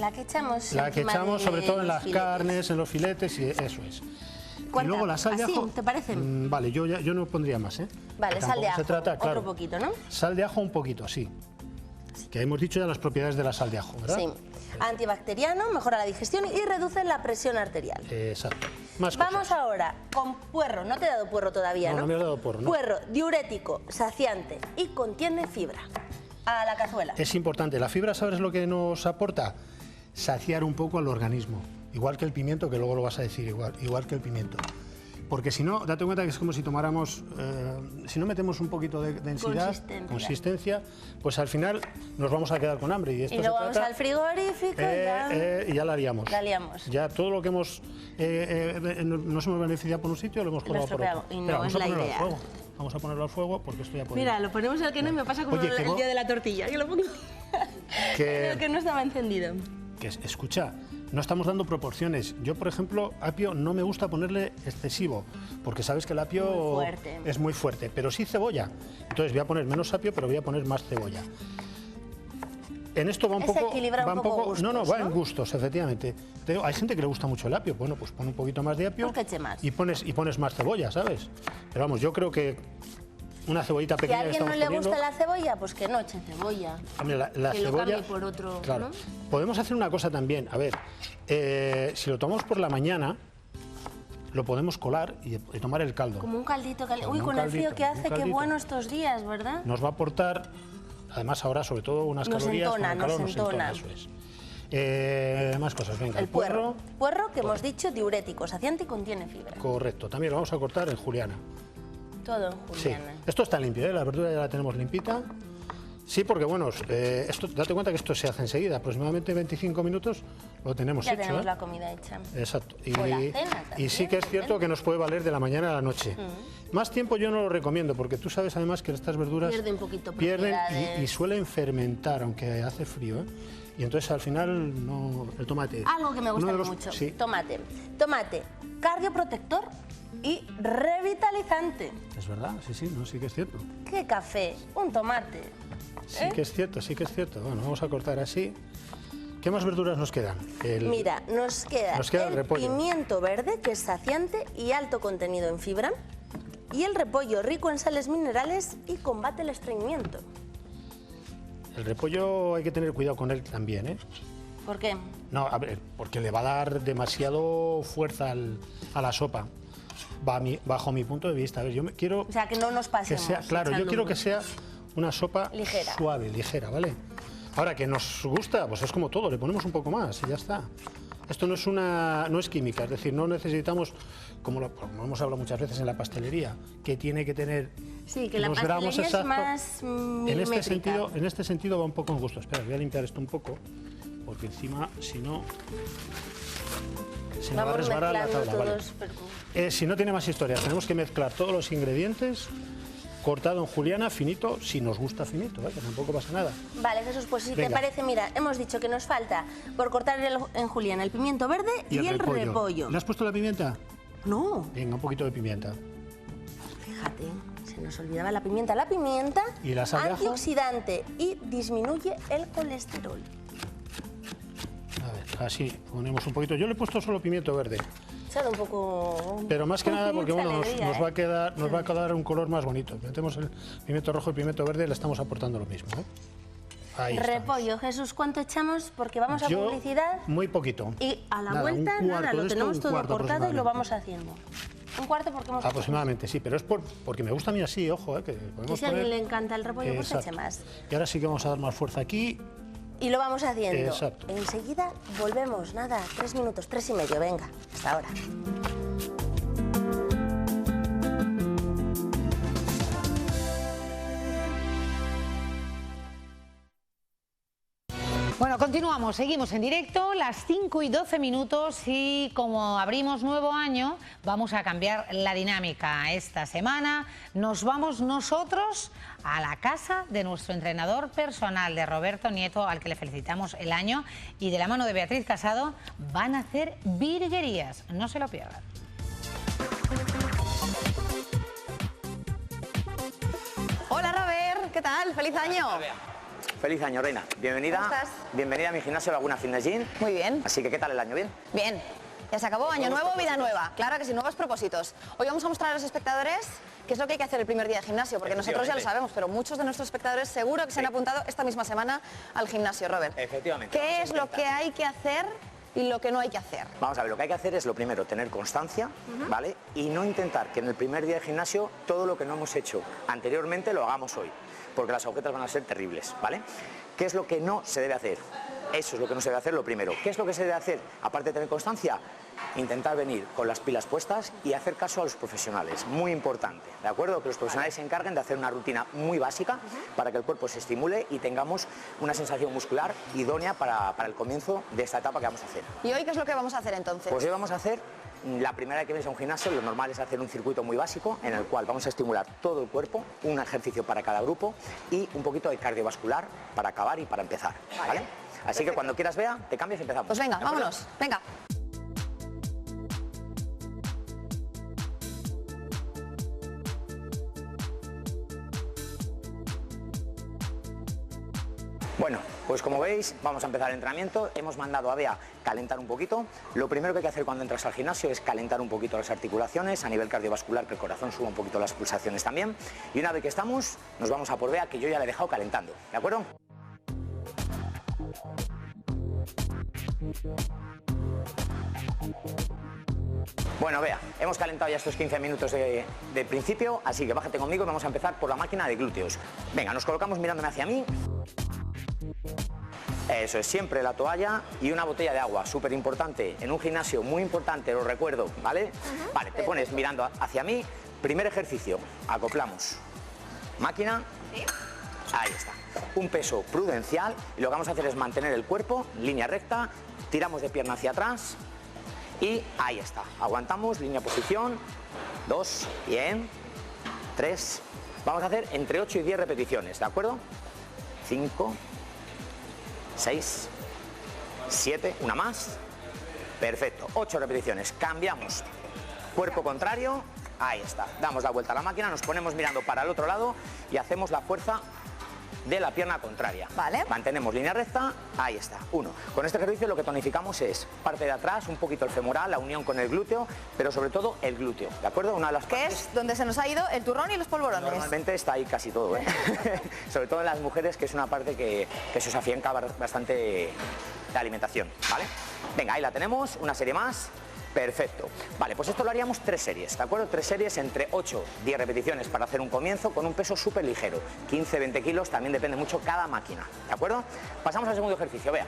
La que echamos... La que echamos sobre todo en las carnes, en los filetes, y eso es. Y luego la sal de ajo... ¿Te parece? Vale, yo no pondría más, ¿eh? Vale, sal de ajo, otro poquito, ¿no? Sal de ajo un poquito, sí. Que hemos dicho ya las propiedades de la sal de ajo, ¿verdad? Sí. Antibacteriano, mejora la digestión y reduce la presión arterial. Exacto. Vamos ahora con puerro. No te he dado puerro todavía, ¿no? No me has dado puerro, ¿no? Puerro, diurético, saciante y contiene fibra. A la cazuela. Es importante. La fibra, ¿sabes lo que nos aporta? Saciar un poco al organismo. Igual que el pimiento, que luego lo vas a decir, igual que el pimiento. Porque si no, date cuenta que es como si tomáramos, si no metemos un poquito de densidad, consistencia, pues al final nos vamos a quedar con hambre. Y luego vamos al frigorífico y ya la liamos. Ya todo lo que nos hemos beneficiado por un sitio lo hemos colgado por otro. Y no es la idea. Vamos a ponerlo al fuego porque esto ya puede... Mira, lo ponemos al que no y me pasa como Oye, el día de la tortilla, que lo pongo... que... que no estaba encendido. Que escucha, no estamos dando proporciones. Yo, por ejemplo, apio no me gusta ponerle excesivo, porque sabes que el apio es muy fuerte, pero sí cebolla. Entonces voy a poner menos apio, pero voy a poner más cebolla. En esto va un poco... equilibra un poco gustos, no, va en gustos, efectivamente. Hay gente que le gusta mucho el apio. Bueno, pues pon un poquito más de apio y pones más cebolla, ¿sabes? Pero vamos, yo creo que una cebollita pequeña... Si a alguien no le gusta la cebolla, pues que no eche cebolla. Hombre, la que cebolla... lo cambie por otro, claro. ¿no? Podemos hacer una cosa también. A ver, si lo tomamos por la mañana, lo podemos colar y tomar el caldo. Como un caldito caliente. Uy, Como con un el frío que hace, qué caldito. bueno estos días, ¿verdad? Nos va a aportar, además ahora sobre todo unas calorías... Nos entona. Eso es. Más cosas, venga. El puerro. Puerro que hemos dicho diurético, saciante y contiene fibra. Correcto, también lo vamos a cortar en juliana. Todo en juliana. Sí. Esto está limpio, ¿eh? La verdura ya la tenemos limpita. Sí, porque bueno, esto, date cuenta que esto se hace enseguida, aproximadamente 25 minutos lo tenemos ya hecho. Tenemos la comida hecha. Exacto. O la cena también, sí que es cierto que nos puede valer de la mañana a la noche. Más tiempo yo no lo recomiendo, porque tú sabes además que estas verduras Pierden un poquito y suelen fermentar, aunque hace frío, ¿eh? Y entonces al final no, el tomate. Algo que me gusta mucho, sí. Tomate, cardioprotector y revitalizante. Es verdad, sí que es cierto. ¿Qué café? Un tomate. Sí que es cierto, sí que es cierto. Bueno, vamos a cortar así. ¿Qué más verduras nos quedan? Mira, nos queda el repollo. Pimiento verde, que es saciante y alto contenido en fibra, y el repollo, rico en sales minerales y combate el estreñimiento. El repollo hay que tener cuidado con él también, ¿eh? ¿Por qué? No, a ver, porque le va a dar demasiado fuerza a la sopa, bajo mi punto de vista. A ver, yo quiero... O sea, que no nos pasemos. Claro, yo quiero que sea una sopa ligera. Suave, ligera, ¿vale? Ahora, que nos gusta, pues es como todo, le ponemos un poco más y ya está. Esto no es química, es decir, no necesitamos, como hemos hablado muchas veces en la pastelería, que tiene que tener que la los gramos pastelería exactos. Es más milimétrica. En este sentido va un poco en gusto. Espera, voy a limpiar esto un poco, porque encima, si no, se me va a resbalar la tabla. Vale. Si no tiene más historias, tenemos que mezclar todos los ingredientes, cortado en juliana, finito, si nos gusta finito, que tampoco pasa nada. Vale, Jesús, pues si te parece, mira, hemos dicho que nos falta por cortar en juliana el pimiento verde y el repollo. ¿Le has puesto la pimienta? No. Venga, un poquito de pimienta. Fíjate, se nos olvidaba la pimienta. La pimienta, ¿y la sal de ajo? Antioxidante y disminuye el colesterol. A ver, así, ponemos un poquito. Yo le he puesto solo pimiento verde. Un poco... Pero más que nada porque bueno, nos va a quedar un color más bonito. Metemos el pimiento rojo y el pimiento verde y le estamos aportando lo mismo, ¿eh? Ahí repollo, estamos. Jesús, ¿cuánto echamos? Porque vamos a publicidad. Muy poquito. Y a la vuelta, nada, lo tenemos todo cortado y lo vamos haciendo. Un cuarto porque hemos aproximadamente, sí, pero es porque me gusta a mí así, ojo, que podemos y si a alguien le encanta el repollo, pues eche más. Y ahora sí que vamos a dar más fuerza aquí. Y lo vamos haciendo. Exacto. Enseguida volvemos, nada, 3 minutos, 3 y medio, venga, hasta ahora. Bueno, continuamos, seguimos en directo, las 5 y 12 minutos y como abrimos nuevo año, vamos a cambiar la dinámica. Esta semana nos vamos nosotros a la casa de nuestro entrenador personal, de Roberto Nieto, al que le felicitamos el año, y de la mano de Beatriz Casado van a hacer virguerías, no se lo pierdan. Hola Robert, ¿qué tal? ¡Feliz año! Feliz año, Reina. Bienvenida. ¿Cómo estás? Bienvenida a mi gimnasio Laguna Fitness Gym. Muy bien. Así que, ¿qué tal el año? ¿Bien? Bien. Ya se acabó, año nuevo, vida nueva. Claro que sí, nuevos propósitos. Hoy vamos a mostrar a los espectadores qué es lo que hay que hacer el primer día de gimnasio, porque nosotros ya lo sabemos, pero muchos de nuestros espectadores seguro que se han apuntado esta misma semana al gimnasio, Robert. Efectivamente. ¿Qué es lo que hay que hacer y lo que no hay que hacer? Vamos a ver, lo que hay que hacer es lo primero, tener constancia, ¿vale? Y no intentar que en el primer día de gimnasio todo lo que no hemos hecho anteriormente lo hagamos hoy, porque las agujetas van a ser terribles, ¿vale? ¿Qué es lo que no se debe hacer? Eso es lo que no se debe hacer lo primero. ¿Qué es lo que se debe hacer? Aparte de tener constancia, intentar venir con las pilas puestas y hacer caso a los profesionales. Muy importante, ¿de acuerdo? Que los profesionales se encarguen de hacer una rutina muy básica para que el cuerpo se estimule y tengamos una sensación muscular idónea para el comienzo de esta etapa que vamos a hacer. ¿Y hoy qué es lo que vamos a hacer entonces? Pues hoy vamos a hacer, la primera vez que vienes a un gimnasio, lo normal es hacer un circuito muy básico en el cual vamos a estimular todo el cuerpo, un ejercicio para cada grupo y un poquito de cardiovascular para acabar y para empezar, ¿vale? Así que cuando quieras, Bea, te cambias y empezamos. Pues venga, vámonos, venga. Bueno, pues como veis, vamos a empezar el entrenamiento. Hemos mandado a Bea calentar un poquito. Lo primero que hay que hacer cuando entras al gimnasio es calentar un poquito las articulaciones a nivel cardiovascular, que el corazón suba un poquito las pulsaciones también. Y una vez que estamos, nos vamos a por Bea, que yo ya la he dejado calentando, ¿de acuerdo? Bueno, Bea, hemos calentado ya estos 15 minutos de principio, así que bájate conmigo y vamos a empezar por la máquina de glúteos. Venga, nos colocamos mirándome hacia mí. Eso es, siempre la toalla y una botella de agua, súper importante, en un gimnasio muy importante, lo recuerdo, ¿vale? Vale, te pones mirando hacia mí, primer ejercicio, acoplamos, máquina, ahí está, un peso prudencial y lo que vamos a hacer es mantener el cuerpo, línea recta, tiramos de pierna hacia atrás y ahí está, aguantamos, línea posición, 2, bien, 3, vamos a hacer entre 8 y 10 repeticiones, ¿de acuerdo? 5, 6, 7, una más, perfecto, 8 repeticiones, cambiamos, cuerpo contrario, ahí está, damos la vuelta a la máquina, nos ponemos mirando para el otro lado y hacemos la fuerza de la pierna contraria. Vale. Mantenemos línea recta, ahí está, 1. Con este ejercicio lo que tonificamos es parte de atrás, un poquito el femoral, la unión con el glúteo, pero sobre todo el glúteo, ¿de acuerdo? Una de las que es donde se nos ha ido el turrón y los polvorones. Normalmente está ahí casi todo, ¿eh? Sobre todo en las mujeres, que es una parte que se os afianca bastante de alimentación, ¿vale? Venga, ahí la tenemos, una serie más. Perfecto. Vale, pues esto lo haríamos 3 series, ¿de acuerdo? 3 series entre 8, 10 repeticiones para hacer un comienzo con un peso súper ligero. 15, 20 kilos, también depende mucho cada máquina, ¿de acuerdo? Pasamos al segundo ejercicio, vea.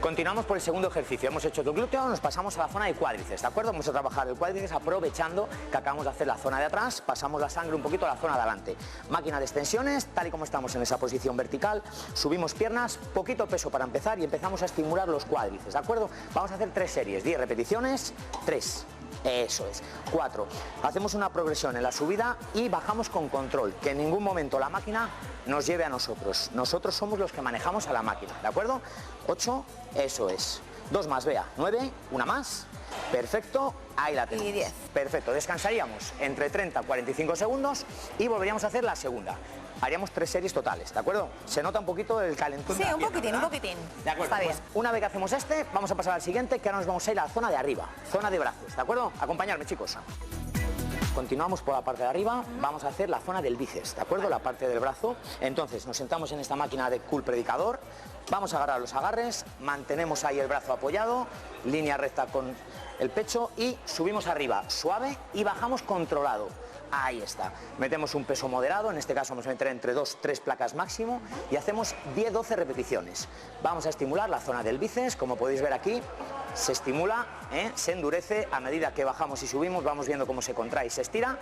Continuamos por el segundo ejercicio. Hemos hecho el glúteo, nos pasamos a la zona de cuádriceps, ¿de acuerdo? Vamos a trabajar el cuádriceps aprovechando que acabamos de hacer la zona de atrás, pasamos la sangre un poquito a la zona de adelante. Máquina de extensiones, tal y como estamos en esa posición vertical, subimos piernas, poquito peso para empezar y empezamos a estimular los cuádriceps, ¿de acuerdo? Vamos a hacer 3 series, 10 repeticiones, 3. Eso es. 4. Hacemos una progresión en la subida y bajamos con control, que en ningún momento la máquina nos lleve a nosotros. Nosotros somos los que manejamos a la máquina, ¿de acuerdo? 8, eso es. 2 más, vea. 9, una más. Perfecto, ahí la tenemos. Y 10. Perfecto, descansaríamos entre 30 y 45 segundos y volveríamos a hacer la segunda. Haríamos 3 series totales, ¿de acuerdo? Se nota un poquito el calentón. Sí, de la un pierna, poquitín, ¿verdad? un poquitín. De acuerdo, Está pues bien. una vez que hacemos este, vamos a pasar al siguiente, que ahora nos vamos a ir a la zona de arriba, zona de brazos, ¿de acuerdo? Acompañarme, chicos. Continuamos por la parte de arriba, vamos a hacer la zona del bíceps, ¿de acuerdo? La parte del brazo. Entonces nos sentamos en esta máquina de curl predicador, vamos a agarrar los agarres, mantenemos ahí el brazo apoyado, línea recta con el pecho y subimos arriba, suave y bajamos controlado. Ahí está. Metemos un peso moderado, en este caso vamos a meter entre 2-3 placas máximo y hacemos 10-12 repeticiones. Vamos a estimular la zona del bíceps, como podéis ver aquí, se estimula, se endurece, a medida que bajamos y subimos vamos viendo cómo se contrae y se estira.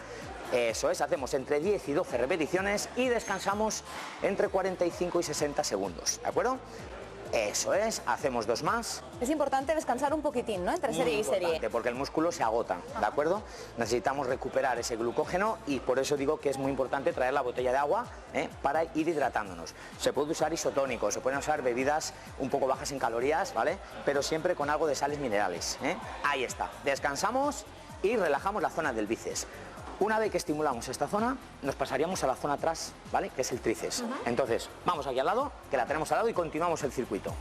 Eso es, hacemos entre 10 y 12 repeticiones y descansamos entre 45 y 60 segundos, ¿de acuerdo? Eso es, hacemos 2 más. Es importante descansar un poquitín, ¿no? Entre serie y serie. Porque el músculo se agota, ¿de acuerdo? Necesitamos recuperar ese glucógeno y por eso digo que es muy importante traer la botella de agua para ir hidratándonos. Se puede usar isotónico, se pueden usar bebidas un poco bajas en calorías, ¿vale? Pero siempre con algo de sales minerales. Ahí está, descansamos y relajamos la zona del bíceps. Una vez que estimulamos esta zona, nos pasaríamos a la zona atrás, ¿vale? Que es el tríceps. Entonces, vamos aquí al lado, que la tenemos al lado y continuamos el circuito.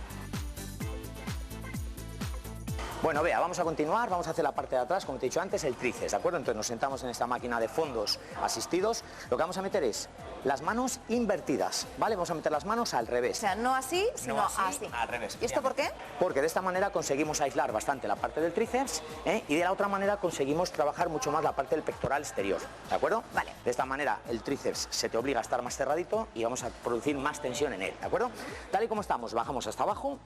Bueno, vea, vamos a continuar, vamos a hacer la parte de atrás, como te he dicho antes, el tríceps, ¿de acuerdo? Entonces nos sentamos en esta máquina de fondos asistidos. Lo que vamos a meter es las manos invertidas, ¿vale? Vamos a meter las manos al revés. O sea, no así, sino No así. al revés. ¿Y esto por qué? Porque de esta manera conseguimos aislar bastante la parte del tríceps, y de la otra manera conseguimos trabajar mucho más la parte del pectoral exterior, ¿de acuerdo? Vale. De esta manera el tríceps se te obliga a estar más cerradito y vamos a producir más tensión en él, ¿de acuerdo? Tal y como estamos, bajamos hasta abajo,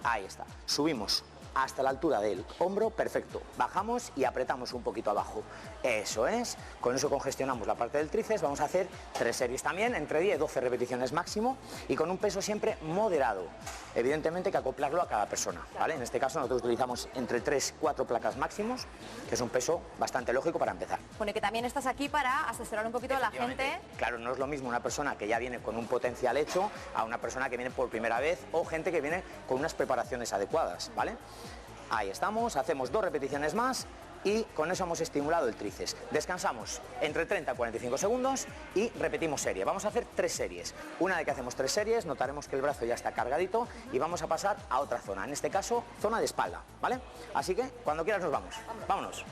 ahí está, subimos hasta la altura del hombro, perfecto, bajamos y apretamos un poquito abajo, eso es, con eso congestionamos la parte del tríceps. Vamos a hacer 3 series también, entre 10 y 12 repeticiones máximo y con un peso siempre moderado, evidentemente hay que acoplarlo a cada persona, ¿vale? En este caso nosotros utilizamos entre 3 y 4 placas máximos, que es un peso bastante lógico para empezar. Bueno, y que también estás aquí para asesorar un poquito a la gente. Claro, no es lo mismo una persona que ya viene con un potencial hecho a una persona que viene por primera vez o gente que viene con unas preparaciones adecuadas, ¿vale? Ahí estamos, hacemos 2 repeticiones más y con eso hemos estimulado el tríceps. Descansamos entre 30 y 45 segundos y repetimos serie. Vamos a hacer 3 series. Una vez que hacemos 3 series, notaremos que el brazo ya está cargadito y vamos a pasar a otra zona, en este caso, zona de espalda, ¿vale? Así que, cuando quieras nos vamos. Vámonos.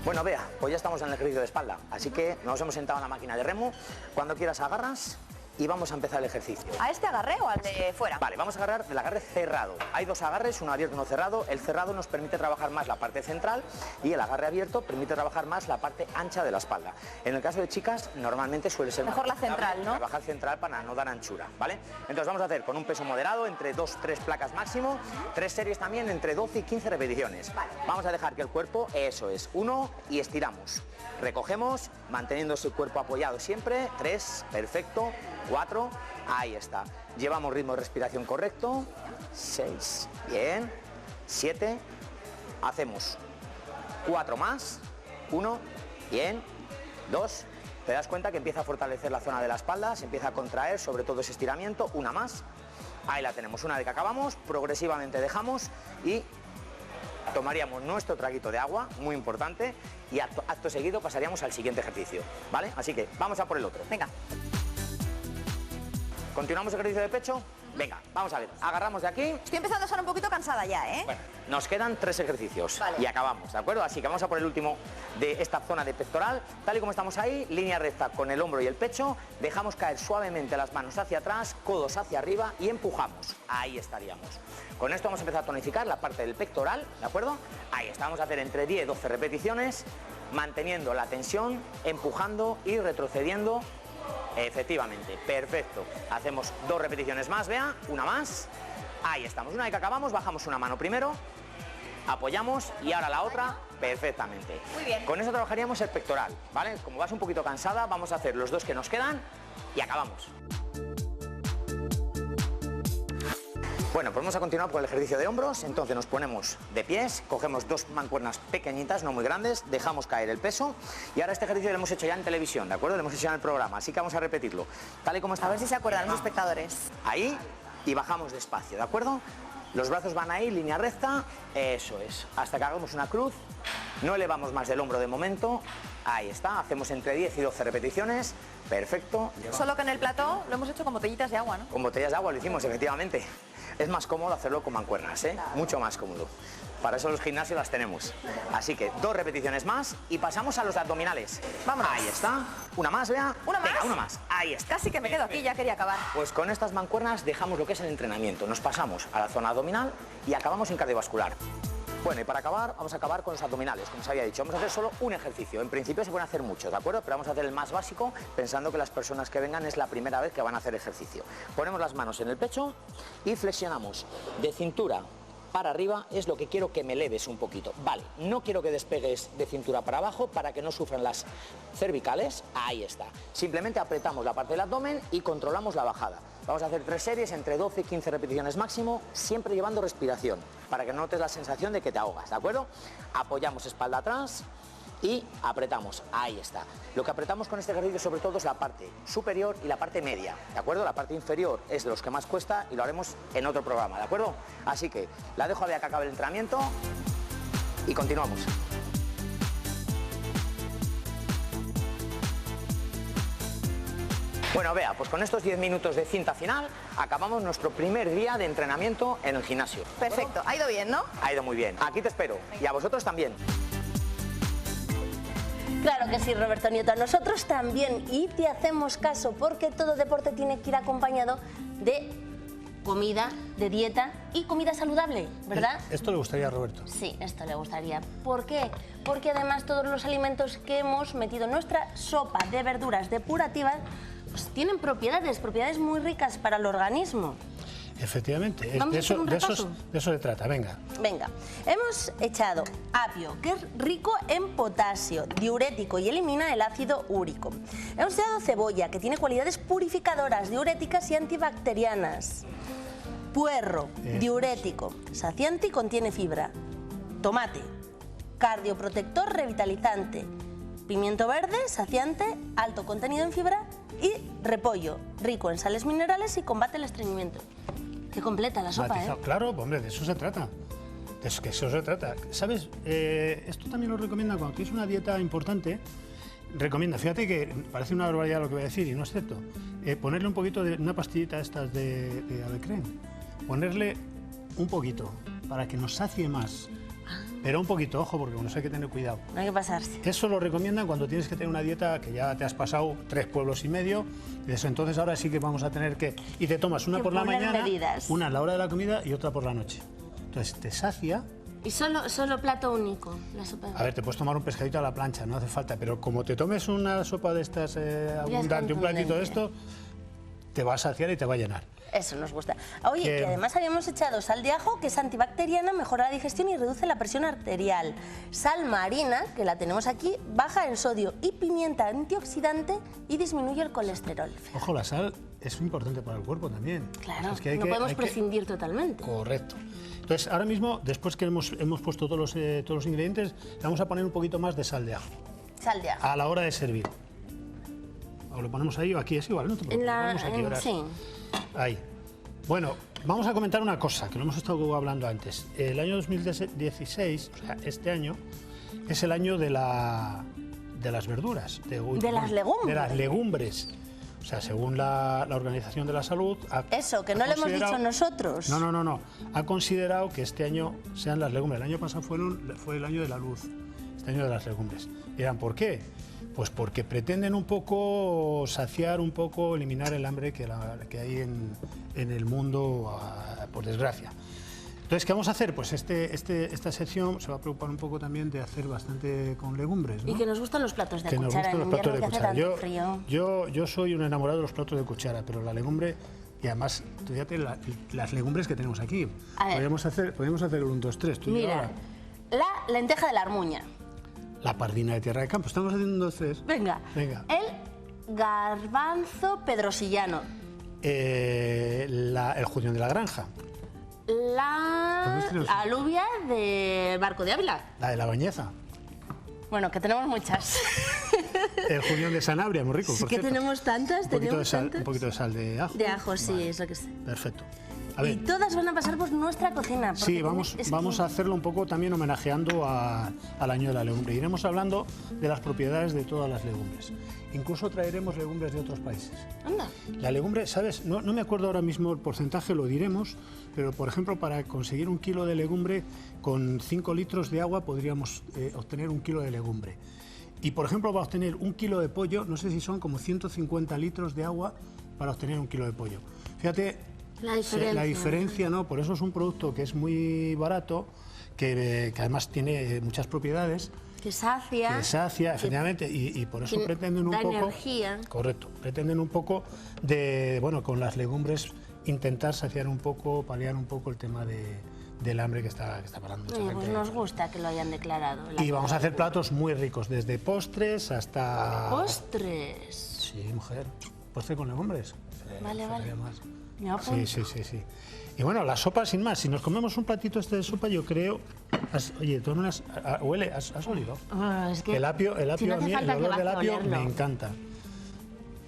Bueno, Bea, pues ya estamos en el ejercicio de espalda, así que nos hemos sentado en la máquina de remo. Cuando quieras agarras y vamos a empezar el ejercicio. ¿A este agarre o al de fuera? Vale, vamos a agarrar el agarre cerrado. Hay 2 agarres, uno abierto y uno cerrado. El cerrado nos permite trabajar más la parte central y el agarre abierto permite trabajar más la parte ancha de la espalda. En el caso de chicas, normalmente suele ser mejor la central, ¿no? Trabajar central para no dar anchura, ¿vale? Entonces vamos a hacer con un peso moderado, entre 2-3 placas máximo, 3 series también entre 12 y 15 repeticiones. Vale. Vamos a dejar que el cuerpo, eso es, 1 y estiramos. Recogemos, manteniendo ese cuerpo apoyado siempre, 3, perfecto, 4, ahí está. Llevamos ritmo de respiración correcto, 6, bien, 7, hacemos 4 más, 1, bien, 2, te das cuenta que empieza a fortalecer la zona de la espalda, se empieza a contraer sobre todo ese estiramiento, una más, ahí la tenemos. Una vez que acabamos, progresivamente dejamos y tomaríamos nuestro traguito de agua, muy importante, y acto seguido pasaríamos al siguiente ejercicio, ¿vale? Así que vamos a por el otro. Venga. ¿Continuamos el ejercicio de pecho? Venga, vamos a ver, agarramos de aquí. Estoy empezando a estar un poquito cansada ya, ¿eh? Bueno, nos quedan 3 ejercicios y acabamos, ¿de acuerdo? Así que vamos a por el último de esta zona de pectoral. Tal y como estamos ahí, línea recta con el hombro y el pecho, dejamos caer suavemente las manos hacia atrás, codos hacia arriba y empujamos. Ahí estaríamos. Con esto vamos a empezar a tonificar la parte del pectoral, ¿de acuerdo? Ahí está, vamos a hacer entre 10 y 12 repeticiones, manteniendo la tensión, empujando y retrocediendo. Efectivamente, perfecto. Hacemos 2 repeticiones más, vea, una más. Ahí estamos. Una vez que acabamos, bajamos una mano primero, apoyamos y ahora la otra, perfectamente. Muy bien. Con eso trabajaríamos el pectoral, ¿vale? Como vas un poquito cansada, vamos a hacer los 2 que nos quedan y acabamos. Bueno, pues vamos a continuar con el ejercicio de hombros. Entonces nos ponemos de pies, cogemos 2 mancuernas pequeñitas, no muy grandes, dejamos caer el peso y ahora este ejercicio lo hemos hecho ya en televisión, ¿de acuerdo? Lo hemos hecho ya en el programa, así que vamos a repetirlo. Tal y como está. A ver si se acuerdan los espectadores. Ahí y bajamos despacio, ¿de acuerdo? Los brazos van ahí, línea recta, eso es, hasta que hagamos una cruz, no elevamos más del hombro de momento, ahí está, hacemos entre 10 y 12 repeticiones, perfecto. Solo que en el plató lo hemos hecho con botellitas de agua, ¿no? Con botellas de agua lo hicimos, efectivamente. Es más cómodo hacerlo con mancuernas, ¿eh? Claro. Mucho más cómodo. Para eso los gimnasios las tenemos. Así que 2 repeticiones más y pasamos a los abdominales. Vámonos. Ahí está. Una más, vea. ¿Una más? Venga, una más. Ahí está. Casi que me quedo aquí, ya quería acabar. Pues con estas mancuernas dejamos lo que es el entrenamiento. Nos pasamos a la zona abdominal y acabamos en cardiovascular. Bueno, y para acabar, vamos a acabar con los abdominales, como os había dicho. Vamos a hacer solo un ejercicio. En principio se pueden hacer muchos, ¿de acuerdo? Pero vamos a hacer el más básico, pensando que las personas que vengan es la primera vez que van a hacer ejercicio. Ponemos las manos en el pecho y flexionamos de cintura para arriba, es lo que quiero que me eleves un poquito. Vale, no quiero que despegues de cintura para abajo para que no sufran las cervicales. Ahí está. Simplemente apretamos la parte del abdomen y controlamos la bajada. Vamos a hacer 3 series entre 12 y 15 repeticiones máximo, siempre llevando respiración, para que no notes la sensación de que te ahogas, ¿de acuerdo? Apoyamos espalda atrás y apretamos, ahí está. Lo que apretamos con este ejercicio sobre todo es la parte superior y la parte media, ¿de acuerdo? La parte inferior es de los que más cuesta y lo haremos en otro programa, ¿de acuerdo? Así que la dejo a Bea que acabe el entrenamiento y continuamos. Bueno, vea, pues con estos 10 minutos de cinta final acabamos nuestro primer día de entrenamiento en el gimnasio. Perfecto, ha ido bien, ¿no? Ha ido muy bien. Aquí te espero. Y a vosotros también. Claro que sí, Roberto Nieto, a nosotros también, y te hacemos caso porque todo deporte tiene que ir acompañado de comida, de dieta y comida saludable, ¿verdad? Esto le gustaría a Roberto. Sí, esto le gustaría. ¿Por qué? Porque además todos los alimentos que hemos metido en nuestra sopa de verduras depurativas pues tienen propiedades muy ricas para el organismo. Efectivamente, ¿Vamos a hacer un de repaso? eso se trata, venga. Venga, hemos echado apio, que es rico en potasio, diurético y elimina el ácido úrico. Hemos echado cebolla, que tiene cualidades purificadoras, diuréticas y antibacterianas. Puerro, diurético, saciante y contiene fibra. Tomate, cardioprotector revitalizante. Pimiento verde, saciante, alto contenido en fibra. Y repollo, rico en sales minerales y combate el estreñimiento. Qué completa la sopa, ¿eh? Claro, hombre, de eso se trata. De eso se trata. ¿Sabes? Esto también lo recomienda cuando tienes una dieta importante. Recomienda, fíjate que parece una barbaridad lo que voy a decir y no es cierto. Ponerle un poquito de una pastillita estas de Avecren. Ponerle un poquito para que nos sacie más. Pero un poquito, ojo, porque uno hay que tener cuidado. No hay que pasarse. Eso lo recomiendan cuando tienes que tener una dieta que ya te has pasado 3 pueblos y medio. Entonces ahora sí que vamos a tener que... Y te tomas una por la mañana, una a la hora de la comida y otra por la noche. Entonces te sacia. Y solo plato único, la sopa. A ver, te puedes tomar un pescadito a la plancha, no hace falta. Pero como te tomes una sopa de estas abundante, un platito de esto, te va a saciar y te va a llenar. Eso nos gusta. Oye, que además habíamos echado sal de ajo, que es antibacteriana, mejora la digestión y reduce la presión arterial. Sal marina, que la tenemos aquí, baja en sodio, y pimienta antioxidante y disminuye el colesterol. Ojo, la sal es muy importante para el cuerpo también. Claro, es que no podemos prescindir totalmente. Correcto. Entonces, ahora mismo, después que hemos puesto todos los ingredientes, le vamos a poner un poquito más de sal de ajo. Sal de ajo. A la hora de servir. O lo ponemos ahí o aquí, es igual, no te preocupes. Sí. Ahí. Bueno, vamos a comentar una cosa, que lo hemos estado hablando antes. El año 2016, o sea, este año, es el año de las verduras. De las legumbres. De las legumbres. O sea, según la Organización de la Salud... Eso, que no lo hemos dicho nosotros. No. Ha considerado que este año sean las legumbres. El año pasado fue el año de la luz, este año de las legumbres. Dirán, ¿por qué? Pues porque pretenden un poco saciar, un poco eliminar el hambre que hay en el mundo, por desgracia. Entonces, ¿qué vamos a hacer? Pues esta sección se va a preocupar un poco también de hacer bastante con legumbres, ¿no? Y que nos gustan los platos de cuchara en invierno, que hace tanto frío. Yo soy un enamorado de los platos de cuchara, pero la legumbre, y además, fíjate las legumbres que tenemos aquí. Podríamos hacer el 1, 2, 3. Mira, la lenteja de la armuña. La pardina de tierra de campo. Estamos haciendo 1, 2, 3. Venga. El garbanzo pedrosillano. El judío de la granja. La alubia de Barco de Ávila. La de la Bañeza. Bueno, que tenemos muchas. El judío de Sanabria, muy rico. Sí, que tenemos tantas. Un poquito de sal de ajo. De ajo, sí, vale. Es lo que sé. Perfecto. Y todas van a pasar por nuestra cocina. Sí, vamos a hacerlo un poco también homenajeando al año de la legumbre. Iremos hablando de las propiedades de todas las legumbres. Incluso traeremos legumbres de otros países. Anda. La legumbre, ¿sabes? No me acuerdo ahora mismo el porcentaje, lo diremos, pero por ejemplo, para conseguir 1 kilo de legumbre, con 5 litros de agua podríamos obtener 1 kilo de legumbre. Y por ejemplo, para obtener 1 kilo de pollo, no sé si son como 150 litros de agua para obtener 1 kilo de pollo. Fíjate. La diferencia, ¿no? Por eso es un producto que es muy barato, que además tiene muchas propiedades. Que sacia. Efectivamente, y por eso pretenden un poco... energía. Correcto, pretenden un poco de, bueno, con las legumbres intentar saciar un poco, paliar un poco el tema del hambre que está parando mucha gente. Pues nos gusta que lo hayan declarado. Y vamos a hacer platos muy ricos, desde postres hasta... ¿Postres? Sí, mujer. Postre con legumbres. Vale. Sí. Y bueno, la sopa sin más. Si nos comemos un platito de sopa, yo creo... Oye, tú no las... Huele, ¿has olido? Es que el apio, si no a mí, el olor del apio me encanta.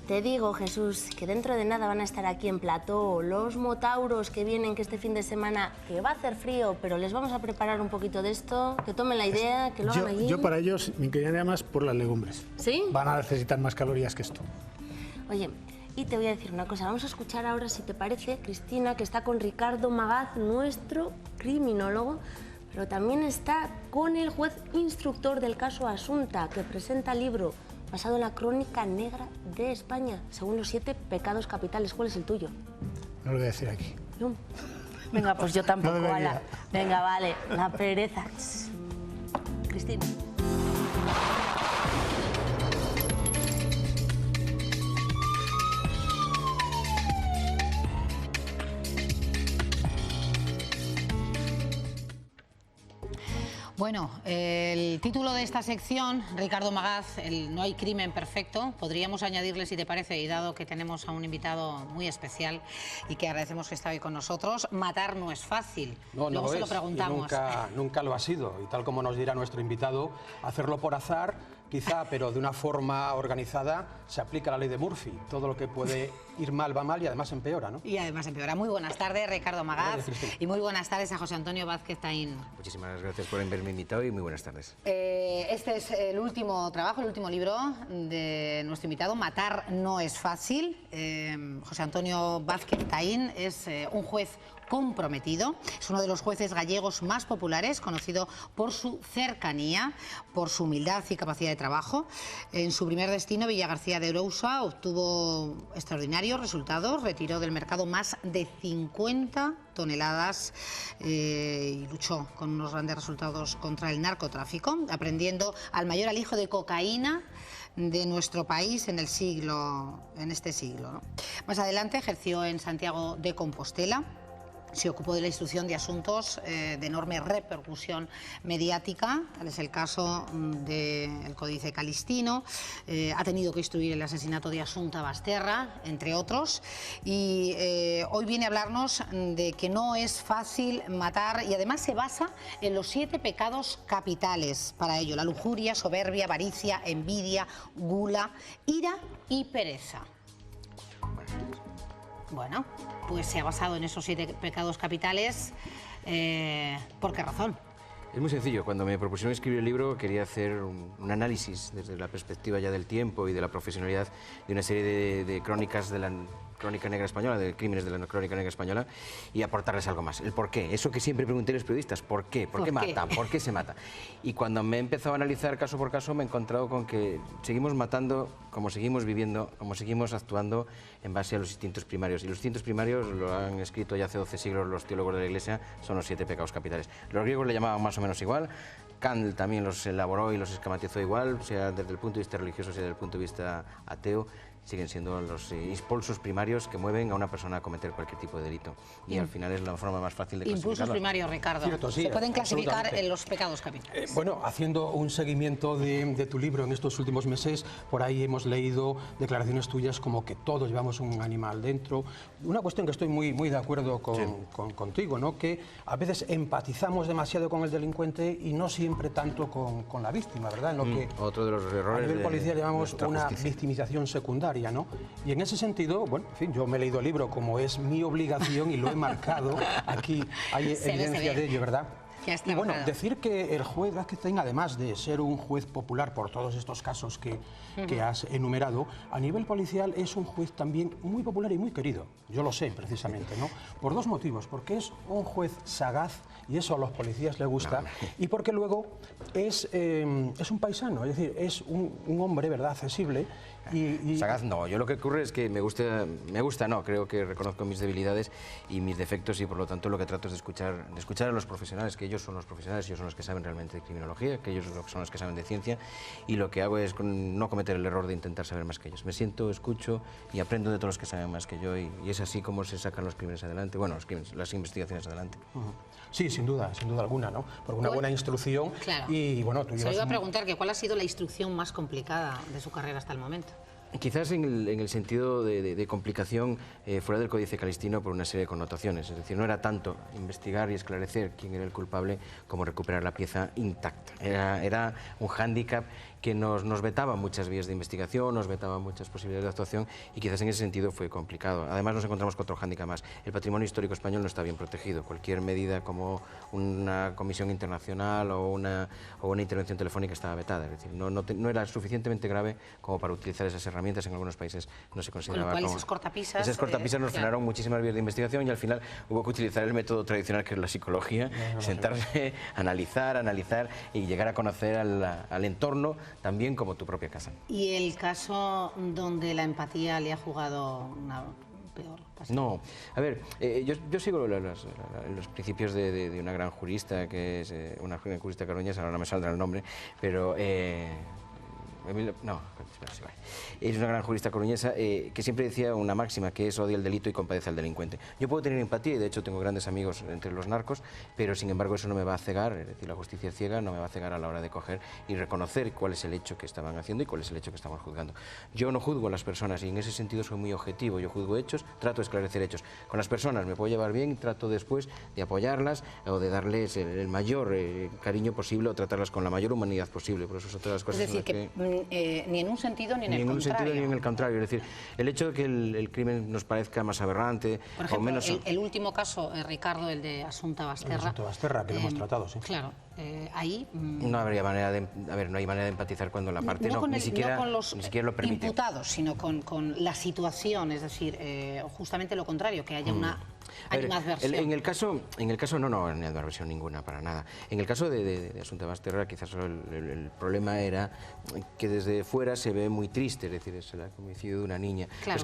Te digo, Jesús, que dentro de nada van a estar aquí en plató los motauros que vienen, que este fin de semana, que va a hacer frío, pero les vamos a preparar un poquito de esto, que tomen la idea, que lo hagan allí. Yo para ellos me inclinaría más por las legumbres. ¿Sí? Van a necesitar más calorías que esto. Oye, Y te voy a decir una cosa, vamos a escuchar ahora, si te parece, Cristina, que está con Ricardo Magaz, nuestro criminólogo, pero también está con el juez instructor del caso Asunta, que presenta el libro basado en la crónica negra de España, según los 7 pecados capitales. ¿Cuál es el tuyo? No lo voy a decir aquí. No. Venga, pues yo tampoco, No ala. Venga, vale, la pereza. Cristina. Bueno, el título de esta sección, Ricardo Magaz, No hay crimen perfecto, podríamos añadirle, si te parece, y dado que tenemos a un invitado muy especial y que agradecemos que está hoy con nosotros, matar no es fácil. No, Luego no se lo es, preguntamos. y nunca lo ha sido. Y tal como nos dirá nuestro invitado, hacerlo por azar, quizá, pero de una forma organizada, se aplica la ley de Murphy. Todo lo que puede ir mal va mal y además empeora, ¿no? Y además empeora. Muy buenas tardes, Ricardo Magaz. Y muy buenas tardes a José Antonio Vázquez Taín. Muchísimas gracias por haberme invitado y muy buenas tardes. Este es el último trabajo, el último libro de nuestro invitado, Matar no es fácil. José Antonio Vázquez Taín es un juez comprometido, es uno de los jueces gallegos más populares, conocido por su cercanía, por su humildad y capacidad de trabajo. En su primer destino, Villagarcía de Arousa, obtuvo extraordinarios resultados, retiró del mercado más de 50 toneladas y luchó con unos grandes resultados contra el narcotráfico, aprendiendo al mayor alijo de cocaína de nuestro país en este siglo, ¿no? Más adelante ejerció en Santiago de Compostela. Se ocupó de la instrucción de asuntos de enorme repercusión mediática, tal es el caso del Códice Calistino, ha tenido que instruir el asesinato de Asunta Basterra, entre otros, y hoy viene a hablarnos de que no es fácil matar y además se basa en los 7 pecados capitales para ello: la lujuria, soberbia, avaricia, envidia, gula, ira y pereza. Bueno, pues se ha basado en esos 7 pecados capitales. ¿Por qué razón? Es muy sencillo. Cuando me propusieron escribir el libro quería hacer un análisis desde la perspectiva ya del tiempo y de la profesionalidad de una serie de crónicas de la crónica negra española, de crímenes de la crónica negra española, y aportarles algo más. El por qué. Eso que siempre pregunté a los periodistas. ¿Por qué? ¿Por qué matan? ¿Por qué se mata? Y cuando me he empezado a analizar caso por caso me he encontrado con que seguimos matando como seguimos viviendo, como seguimos actuando en base a los instintos primarios. Y los instintos primarios lo han escrito ya hace 12 siglos los teólogos de la Iglesia, son los 7 pecados capitales. Los griegos le llamaban más o menos igual, Kant también los elaboró y los esquematizó igual, sea desde el punto de vista religioso, sea desde el punto de vista ateo. Siguen siendo los impulsos primarios que mueven a una persona a cometer cualquier tipo de delito. Y al final es la forma más fácil de clasificarlo. Impulsos primarios, Ricardo. Cierto, sí, se pueden clasificar en los pecados capitales. Bueno, haciendo un seguimiento de tu libro en estos últimos meses, por ahí hemos leído declaraciones tuyas como que todos llevamos un animal dentro. Una cuestión que estoy muy de acuerdo contigo, ¿no? Que a veces empatizamos demasiado con el delincuente y no siempre tanto con la víctima, ¿verdad? En lo que otro de los errores a nivel policial llamamos una justicia. Victimización secundaria, ¿no? Y en ese sentido, bueno, en fin, yo me he leído el libro como es mi obligación y lo he marcado. Aquí hay evidencia de ello, ¿verdad? Y bueno, decir que el juez Vázquez Taín, además de ser un juez popular por todos estos casos que has enumerado, a nivel policial es un juez también muy popular y muy querido. Yo lo sé, precisamente, ¿no? Por 2 motivos. Porque es un juez sagaz, y eso a los policías les gusta, y porque luego es un paisano, es decir, es un hombre, ¿verdad?, accesible. Sagaz no, yo lo que ocurre es que me gusta no, creo que reconozco mis debilidades y mis defectos y por lo tanto lo que trato es de escuchar a los profesionales, que ellos son los profesionales, ellos son los que saben realmente de criminología, que ellos son los que saben de ciencia, y lo que hago es no cometer el error de intentar saber más que ellos. Me siento, escucho y aprendo de todos los que saben más que yo y es así como se sacan los crímenes adelante, bueno, las investigaciones adelante. Sí, sin duda alguna, ¿no? Por una buena instrucción. Claro. Y bueno, tú se le iba a preguntar que cuál ha sido la instrucción más complicada de su carrera hasta el momento. Quizás en el sentido de complicación fuera del Códice Calistino por una serie de connotaciones. Es decir, no era tanto investigar y esclarecer quién era el culpable como recuperar la pieza intacta. Era un hándicap que nos vetaba muchas vías de investigación, nos vetaba muchas posibilidades de actuación y quizás en ese sentido fue complicado. Además nos encontramos con otro hándicap más. El patrimonio histórico español no está bien protegido. Cualquier medida como una comisión internacional o una intervención telefónica estaba vetada. Es decir, no era suficientemente grave como para utilizar esas herramientas. En algunos países no se consideraba como... Esas cortapisas... Esas cortapisas nos frenaron muchísimas vías de investigación y al final hubo que utilizar el método tradicional que es la psicología, sentarse, analizar y llegar a conocer al entorno también como tu propia casa. ¿Y el caso donde la empatía le ha jugado una peor pasada? No, a ver, yo sigo los principios de una gran jurista, que es una jurista coruñesa, ahora no me saldrá el nombre, pero... es una gran jurista coruñesa que siempre decía una máxima, que es odia el delito y compadece al delincuente. Yo puedo tener empatía y de hecho tengo grandes amigos entre los narcos, pero sin embargo eso no me va a cegar, es decir, la justicia ciega no me va a cegar a la hora de coger y reconocer cuál es el hecho que estaban haciendo y cuál es el hecho que estamos juzgando. Yo no juzgo a las personas y en ese sentido soy muy objetivo, yo juzgo hechos, trato de esclarecer hechos. Con las personas me puedo llevar bien, trato después de apoyarlas o de darles el mayor cariño posible o tratarlas con la mayor humanidad posible, por eso son todas las cosas. Es decir, ni en un sentido ni en el contrario. Ni en un sentido ni en el contrario. Es decir, el hecho de que el crimen nos parezca más aberrante... Por ejemplo, o menos... el último caso, Ricardo, el de Asunta Basterra... Asunta Basterra, que lo hemos tratado, sí. Claro, ahí... No habría manera de... A ver, no hay manera de empatizar cuando la parte no ni siquiera lo permite. Imputados, sino con la situación, es decir, justamente lo contrario, que haya una animadversión. En el caso no hay animadversión ninguna, para nada. En el caso de Asunta Basterra, quizás el problema era que desde fuera se ve muy triste, es decir, es el homicidio de una niña. Claro, los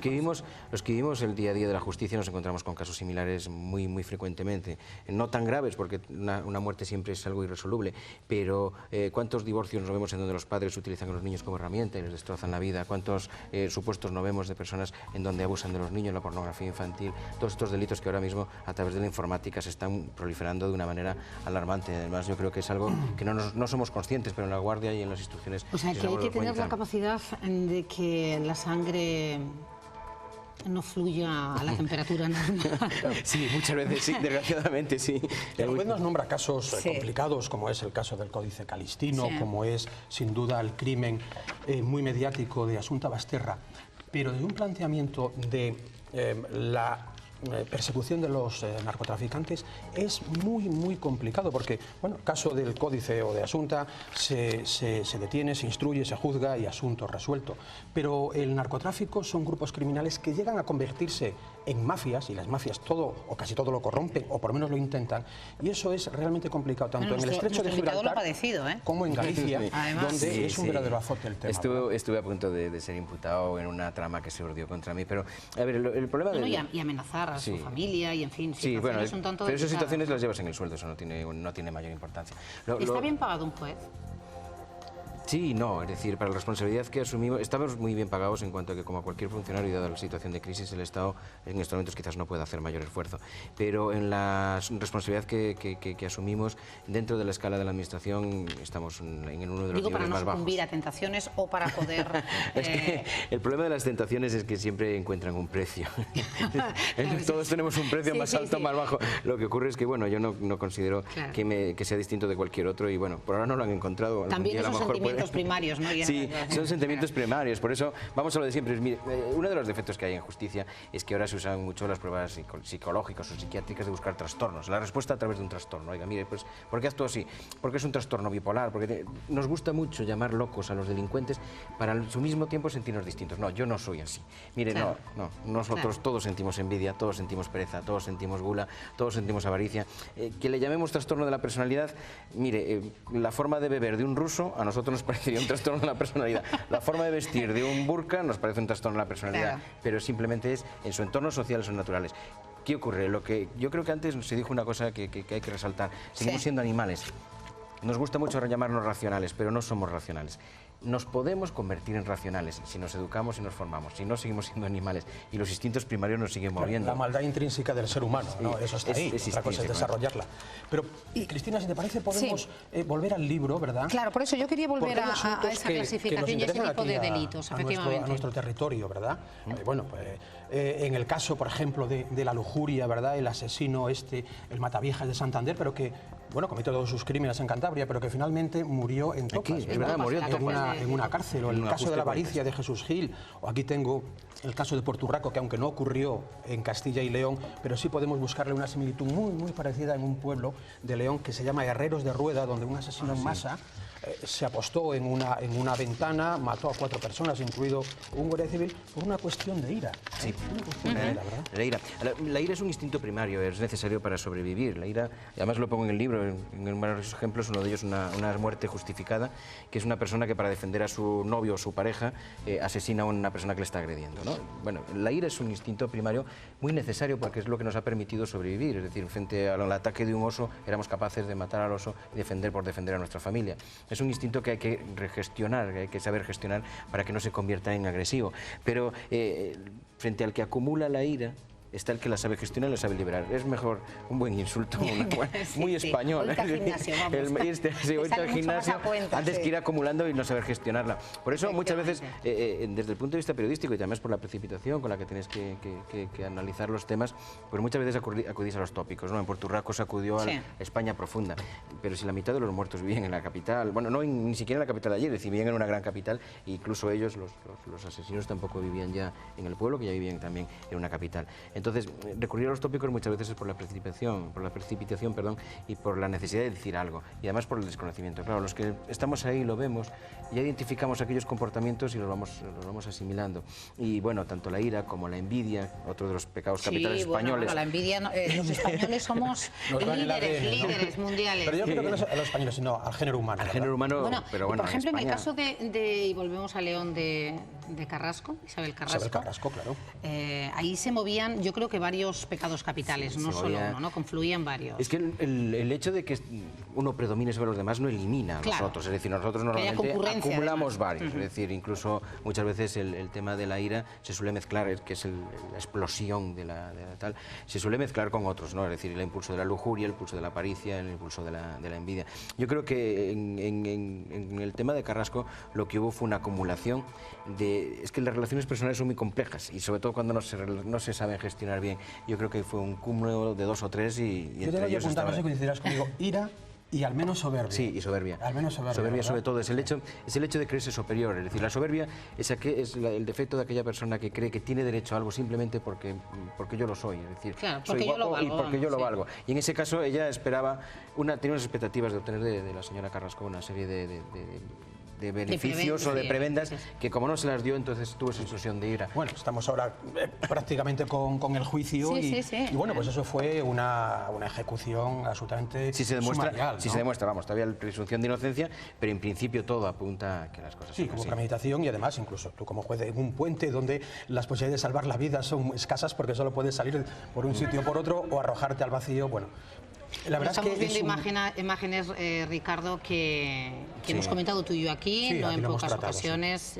que vivimos el día a día de la justicia nos encontramos con casos similares muy frecuentemente. No tan graves, porque una muerte siempre es algo irresoluble, pero ¿cuántos divorcios nos vemos en donde los padres utilizan a los niños como herramienta y les destrozan la vida? ¿Cuántos supuestos no vemos de personas en donde abusan de los niños, la pornografía infantil? Todos estos delitos que ahora mismo a través de la informática se están proliferando de una manera alarmante. Además, yo creo que es algo que no somos conscientes, pero en la Guardia y en las instituciones... O sea, que hay que tener la capacidad de que la sangre no fluya a la temperatura normal. Sí, muchas veces sí, desgraciadamente sí. El juez nos nombra casos complicados, como es el caso del Códice Calistino, como es sin duda el crimen muy mediático de Asunta Basterra, pero desde un planteamiento de la persecución de los narcotraficantes es muy complicado, porque, bueno, el caso del Códice o de Asunta se detiene, se instruye, se juzga y asunto resuelto. Pero el narcotráfico son grupos criminales que llegan a convertirse en mafias, y las mafias todo o casi todo lo corrompen, o por lo menos lo intentan, y eso es realmente complicado, tanto en el Estrecho de Gibraltar como en Galicia, donde es un verdadero azote el tema. Estuve a punto de ser imputado en una trama que se urdió contra mí, pero, a ver, el problema y amenazar a su familia y, en fin, sí, bueno, un tanto pero esas situaciones las llevas en el sueldo, eso no tiene mayor importancia. ¿Está bien pagado un juez? Sí, no, es decir, para la responsabilidad que asumimos, estamos muy bien pagados en cuanto a que, como cualquier funcionario, y dada la situación de crisis, el Estado en estos momentos quizás no pueda hacer mayor esfuerzo, pero en la responsabilidad que asumimos dentro de la escala de la Administración estamos en uno de los niveles más bajos. Para no sucumbir a tentaciones o para poder... Es que el problema de las tentaciones es que siempre encuentran un precio. Todos tenemos un precio más alto, más bajo. Lo que ocurre es que, bueno, yo no considero que sea distinto de cualquier otro y, bueno, por ahora no lo han encontrado. También esos sentimientos primarios, ¿no? Sí, son sentimientos primarios, por eso vamos a lo de siempre. Mire, uno de los defectos que hay en justicia es que ahora se usan mucho las pruebas psicológicas o psiquiátricas de buscar trastornos, la respuesta a través de un trastorno. Oiga, mire, pues, ¿por qué actúa así? Porque es un trastorno bipolar, porque nos gusta mucho llamar locos a los delincuentes para al su mismo tiempo sentirnos distintos. No, yo no soy así. Mire, nosotros todos sentimos envidia, todos sentimos pereza, todos sentimos gula, todos sentimos avaricia. Que le llamemos trastorno de la personalidad, mire, la forma de beber de un ruso a nosotros nos parecería un trastorno de la personalidad. La forma de vestir de un burka nos parece un trastorno de la personalidad, pero simplemente es en su entorno social, son naturales. ¿Qué ocurre? Lo que yo creo que antes se dijo una cosa que hay que resaltar. Seguimos siendo animales. Nos gusta mucho llamarnos racionales, pero no somos racionales. Nos podemos convertir en racionales si nos educamos y nos formamos, si no seguimos siendo animales y los instintos primarios nos siguen moviendo. La maldad intrínseca del ser humano, ¿no? Eso está ahí, otra cosa es desarrollarla. Pero, Cristina, si te parece, podemos volver al libro, ¿verdad? Claro, por eso yo quería volver a esa clasificación y ese tipo de delitos, efectivamente. A nuestro territorio, ¿verdad? Bueno, pues en el caso, por ejemplo, de la lujuria, ¿verdad? El asesino el Mataviejas de Santander, pero que, bueno, cometió todos sus crímenes en Cantabria, pero que finalmente murió en Tocas. Es verdad, murió en Tocas. una cárcel, o el caso de la avaricia de Jesús Gil, o aquí tengo el caso de Porturraco, que aunque no ocurrió en Castilla y León, pero sí podemos buscarle una similitud muy parecida en un pueblo de León que se llama Herreros de Rueda, donde un asesino en masa se apostó en una ventana, mató a 4 personas, incluido un guardia civil, por una cuestión de ira. Sí, una cuestión de ira, ¿verdad? La ira es un instinto primario, es necesario para sobrevivir. La ira, además lo pongo en el libro, en varios ejemplos, uno de ellos una muerte justificada, que es una persona que para defender a su novio o su pareja asesina a una persona que le está agrediendo, ¿no? Bueno, la ira es un instinto primario muy necesario porque es lo que nos ha permitido sobrevivir. Es decir, frente al ataque de un oso éramos capaces de matar al oso y defender a nuestra familia. Es un instinto que hay que regestionar, que hay que saber gestionar para que no se convierta en agresivo. Pero frente al que acumula la ira, está el que la sabe gestionar y la sabe liberar. Es mejor un buen insulto, muy español. Hoy al gimnasio, vamos. Al gimnasio antes que ir acumulando y no saber gestionarla. Por eso muchas veces, desde el punto de vista periodístico y además por la precipitación con la que tienes que analizar los temas, pues muchas veces acudís a los tópicos, ¿no? En Porturraco se acudió a España profunda, pero si la mitad de los muertos vivían en la capital, bueno, no ni siquiera en la capital de allí, es decir, vivían en una gran capital, e incluso ellos, los asesinos, tampoco vivían ya en el pueblo, que ya vivían también en una capital. Entonces, recurrir a los tópicos muchas veces es por la precipitación, y por la necesidad de decir algo, y además por el desconocimiento. Claro, los que estamos ahí lo vemos, ya identificamos aquellos comportamientos y los vamos asimilando. Y bueno, tanto la ira como la envidia, otro de los pecados capitales españoles. Bueno, la envidia, los españoles somos líderes mundiales. Pero yo creo que no a los españoles, sino al género humano. Al género humano, bueno, pero bueno, por ejemplo, en el caso y volvemos a León de Carrasco, Isabel Carrasco. Isabel Carrasco, claro. Ahí se movían, yo creo que varios pecados capitales, no solo uno, ¿no? Confluían varios. Es que el hecho de que uno predomine sobre los demás no elimina a los otros, es decir, nosotros normalmente acumulamos varios, es decir, incluso muchas veces el tema de la ira se suele mezclar, que es la explosión de la tal, se suele mezclar con otros, ¿no? Es decir, el impulso de la lujuria, el impulso de la avaricia, el impulso de la envidia. Yo creo que en el tema de Carrasco lo que hubo fue una acumulación es que las relaciones personales son muy complejas y sobre todo cuando no se saben gestionar bien. Yo creo que fue un cúmulo de 2 o 3 y entre ellos estaba... No sé si coincidirás conmigo, ira y al menos soberbia. Sí, y soberbia. Al menos soberbia. Soberbia sobre todo es el hecho de creerse superior. Es decir, la soberbia es el defecto de aquella persona que cree que tiene derecho a algo simplemente porque yo lo soy. Es decir, soy guapo y porque yo lo valgo. Y en ese caso ella esperaba, tenía unas expectativas de obtener de la señora Carrasco una serie de beneficios o de prebendas que como no se las dio, entonces tuvo esa explosión de ira. Bueno, estamos ahora prácticamente con el juicio y bueno, pues eso fue una ejecución absolutamente sumarial, ¿no? Si se demuestra, vamos, todavía la presunción de inocencia, pero en principio todo apunta a que las cosas son como así. premeditación y además incluso tú como juez en un puente donde las posibilidades de salvar la vida son escasas porque solo puedes salir por un sitio o por otro o arrojarte al vacío, bueno... La verdad Estamos es que viendo imágenes, Ricardo, que hemos comentado tú y yo aquí, no en pocas ocasiones,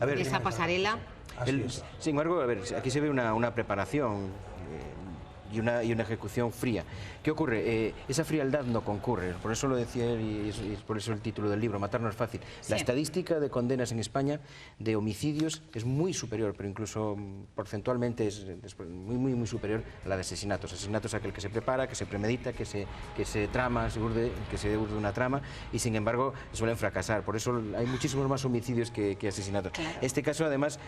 a ver, esa pasarela. Sin embargo, a ver, aquí se ve una preparación y una ejecución fría. ¿Qué ocurre? Esa frialdad no concurre, por eso lo decía él y es por eso el título del libro, Matar no es fácil. La estadística de condenas en España de homicidios es muy superior, pero incluso porcentualmente es muy superior a la de asesinatos. Asesinatos es aquel que se prepara, que se premedita, que se trama, que se urde una trama y sin embargo suelen fracasar. Por eso hay muchísimos más homicidios que asesinatos. Claro. Este caso además,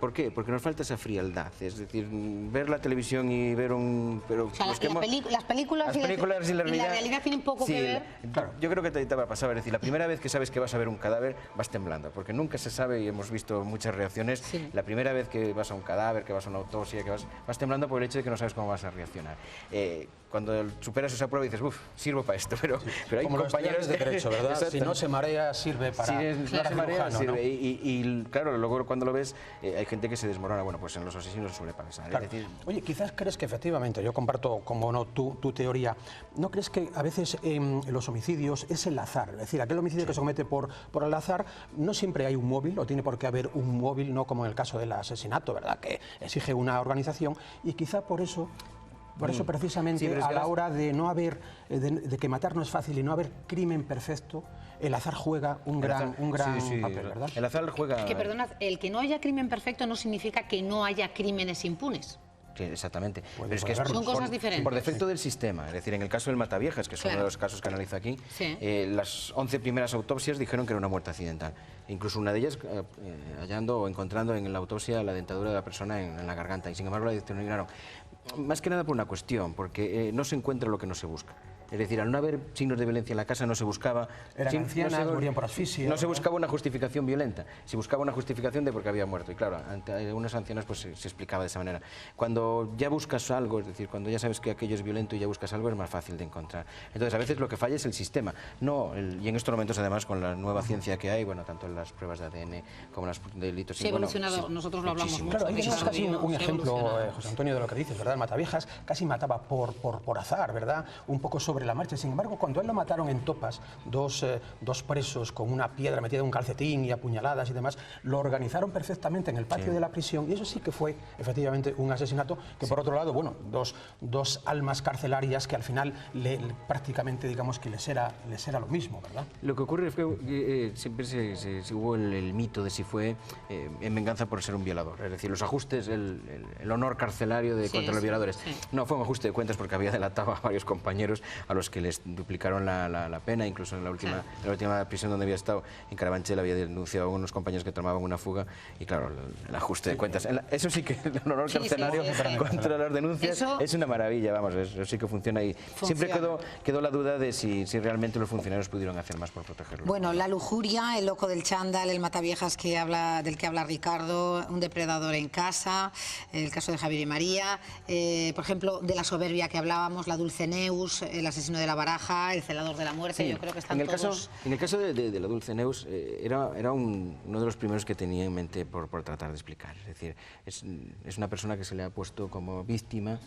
¿por qué? Porque nos falta esa frialdad, es decir, ver la televisión y ver las películas y la realidad tienen poco que ver. Claro, yo creo que te va a pasar, es decir, la primera vez que sabes que vas a ver un cadáver vas temblando, porque nunca se sabe y hemos visto muchas reacciones. La primera vez que vas a un cadáver, que vas a una autopsia, que vas temblando por el hecho de que no sabes cómo vas a reaccionar. Cuando superas esa prueba dices, sirvo para esto, pero hay como compañeros los de derecho, ¿verdad? Si no se marea, sirve para... sirve. Y claro, luego cuando lo ves, hay gente que se desmorona. Bueno, pues en los asesinos suele pasar. Claro. Es decir, oye, quizás crees que efectivamente, yo comparto, como no, tu teoría, ¿no crees que a veces en los homicidios es el azar? Es decir, aquel homicidio que se comete por el azar, no siempre hay un móvil, o tiene por qué haber un móvil, no como en el caso del asesinato, ¿verdad? Que exige una organización, y quizá por eso precisamente a la hora de no haber, de que matar no es fácil y no haber crimen perfecto, el azar juega un gran papel, ¿verdad? El azar juega... Es que, perdonad, el que no haya crimen perfecto no significa que no haya crímenes impunes. Sí, exactamente. Pero es que son cosas diferentes. Por defecto del sistema. Es decir, en el caso del Mataviejas, que es uno de los casos que analizo aquí, las 11 primeras autopsias dijeron que era una muerte accidental. Incluso una de ellas hallando o encontrando en la autopsia la dentadura de la persona en la garganta. Y sin embargo la determinaron. Más que nada por una cuestión, porque no se encuentra lo que no se busca. Es decir, al no haber signos de violencia en la casa no se buscaba... Eran ancianas, morían por asfixia. No se buscaba una justificación violenta, se buscaba una justificación de por qué había muerto. Y claro, ante unos ancianos pues se explicaba de esa manera. Cuando ya buscas algo, es decir, cuando ya sabes que aquello es violento y ya buscas algo, es más fácil de encontrar. Entonces, a veces lo que falla es el sistema. Y en estos momentos, además, con la nueva ciencia que hay, bueno, tanto en las pruebas de ADN como en los delitos... Sí, evolucionado, nosotros lo hablamos mucho. Claro, ahí tenemos casi un ejemplo, José Antonio, de lo que dices, ¿verdad? El Mataviejas casi mataba por azar, ¿verdad? Un poco sobre la marcha. Sin embargo, cuando él lo mataron en Topas, dos presos con una piedra metida en un calcetín y apuñaladas y demás, lo organizaron perfectamente en el patio de la prisión, y eso sí que fue efectivamente un asesinato que, por otro lado, bueno, dos almas carcelarias que al final prácticamente, digamos, que les era lo mismo, ¿verdad? Lo que ocurre es que siempre se hubo el mito de si fue en venganza por ser un violador, es decir, los ajustes, el honor carcelario contra los violadores. No, fue un ajuste de cuentas porque había delatado a varios compañeros a los que les duplicaron la pena, incluso en la última prisión donde había estado, en Carabanchel, había denunciado a unos compañeros que tomaban una fuga y claro, el ajuste de cuentas. Eso sí que el honor carcelario contra las denuncias es una maravilla, vamos, eso sí que funciona y siempre quedó la duda de si realmente los funcionarios pudieron hacer más por protegerlo. Bueno, la lujuria, el loco del chándal, el Mataviejas del que habla Ricardo, un depredador en casa, el caso de Javier y María, por ejemplo, de la soberbia que hablábamos, la Dulceneus, el asesino de la Baraja, el celador de la muerte, yo creo que están todos... En el caso de la Dulceneus, era uno de los primeros que tenía en mente por tratar de explicar. Es decir, es una persona que se le ha puesto como víctima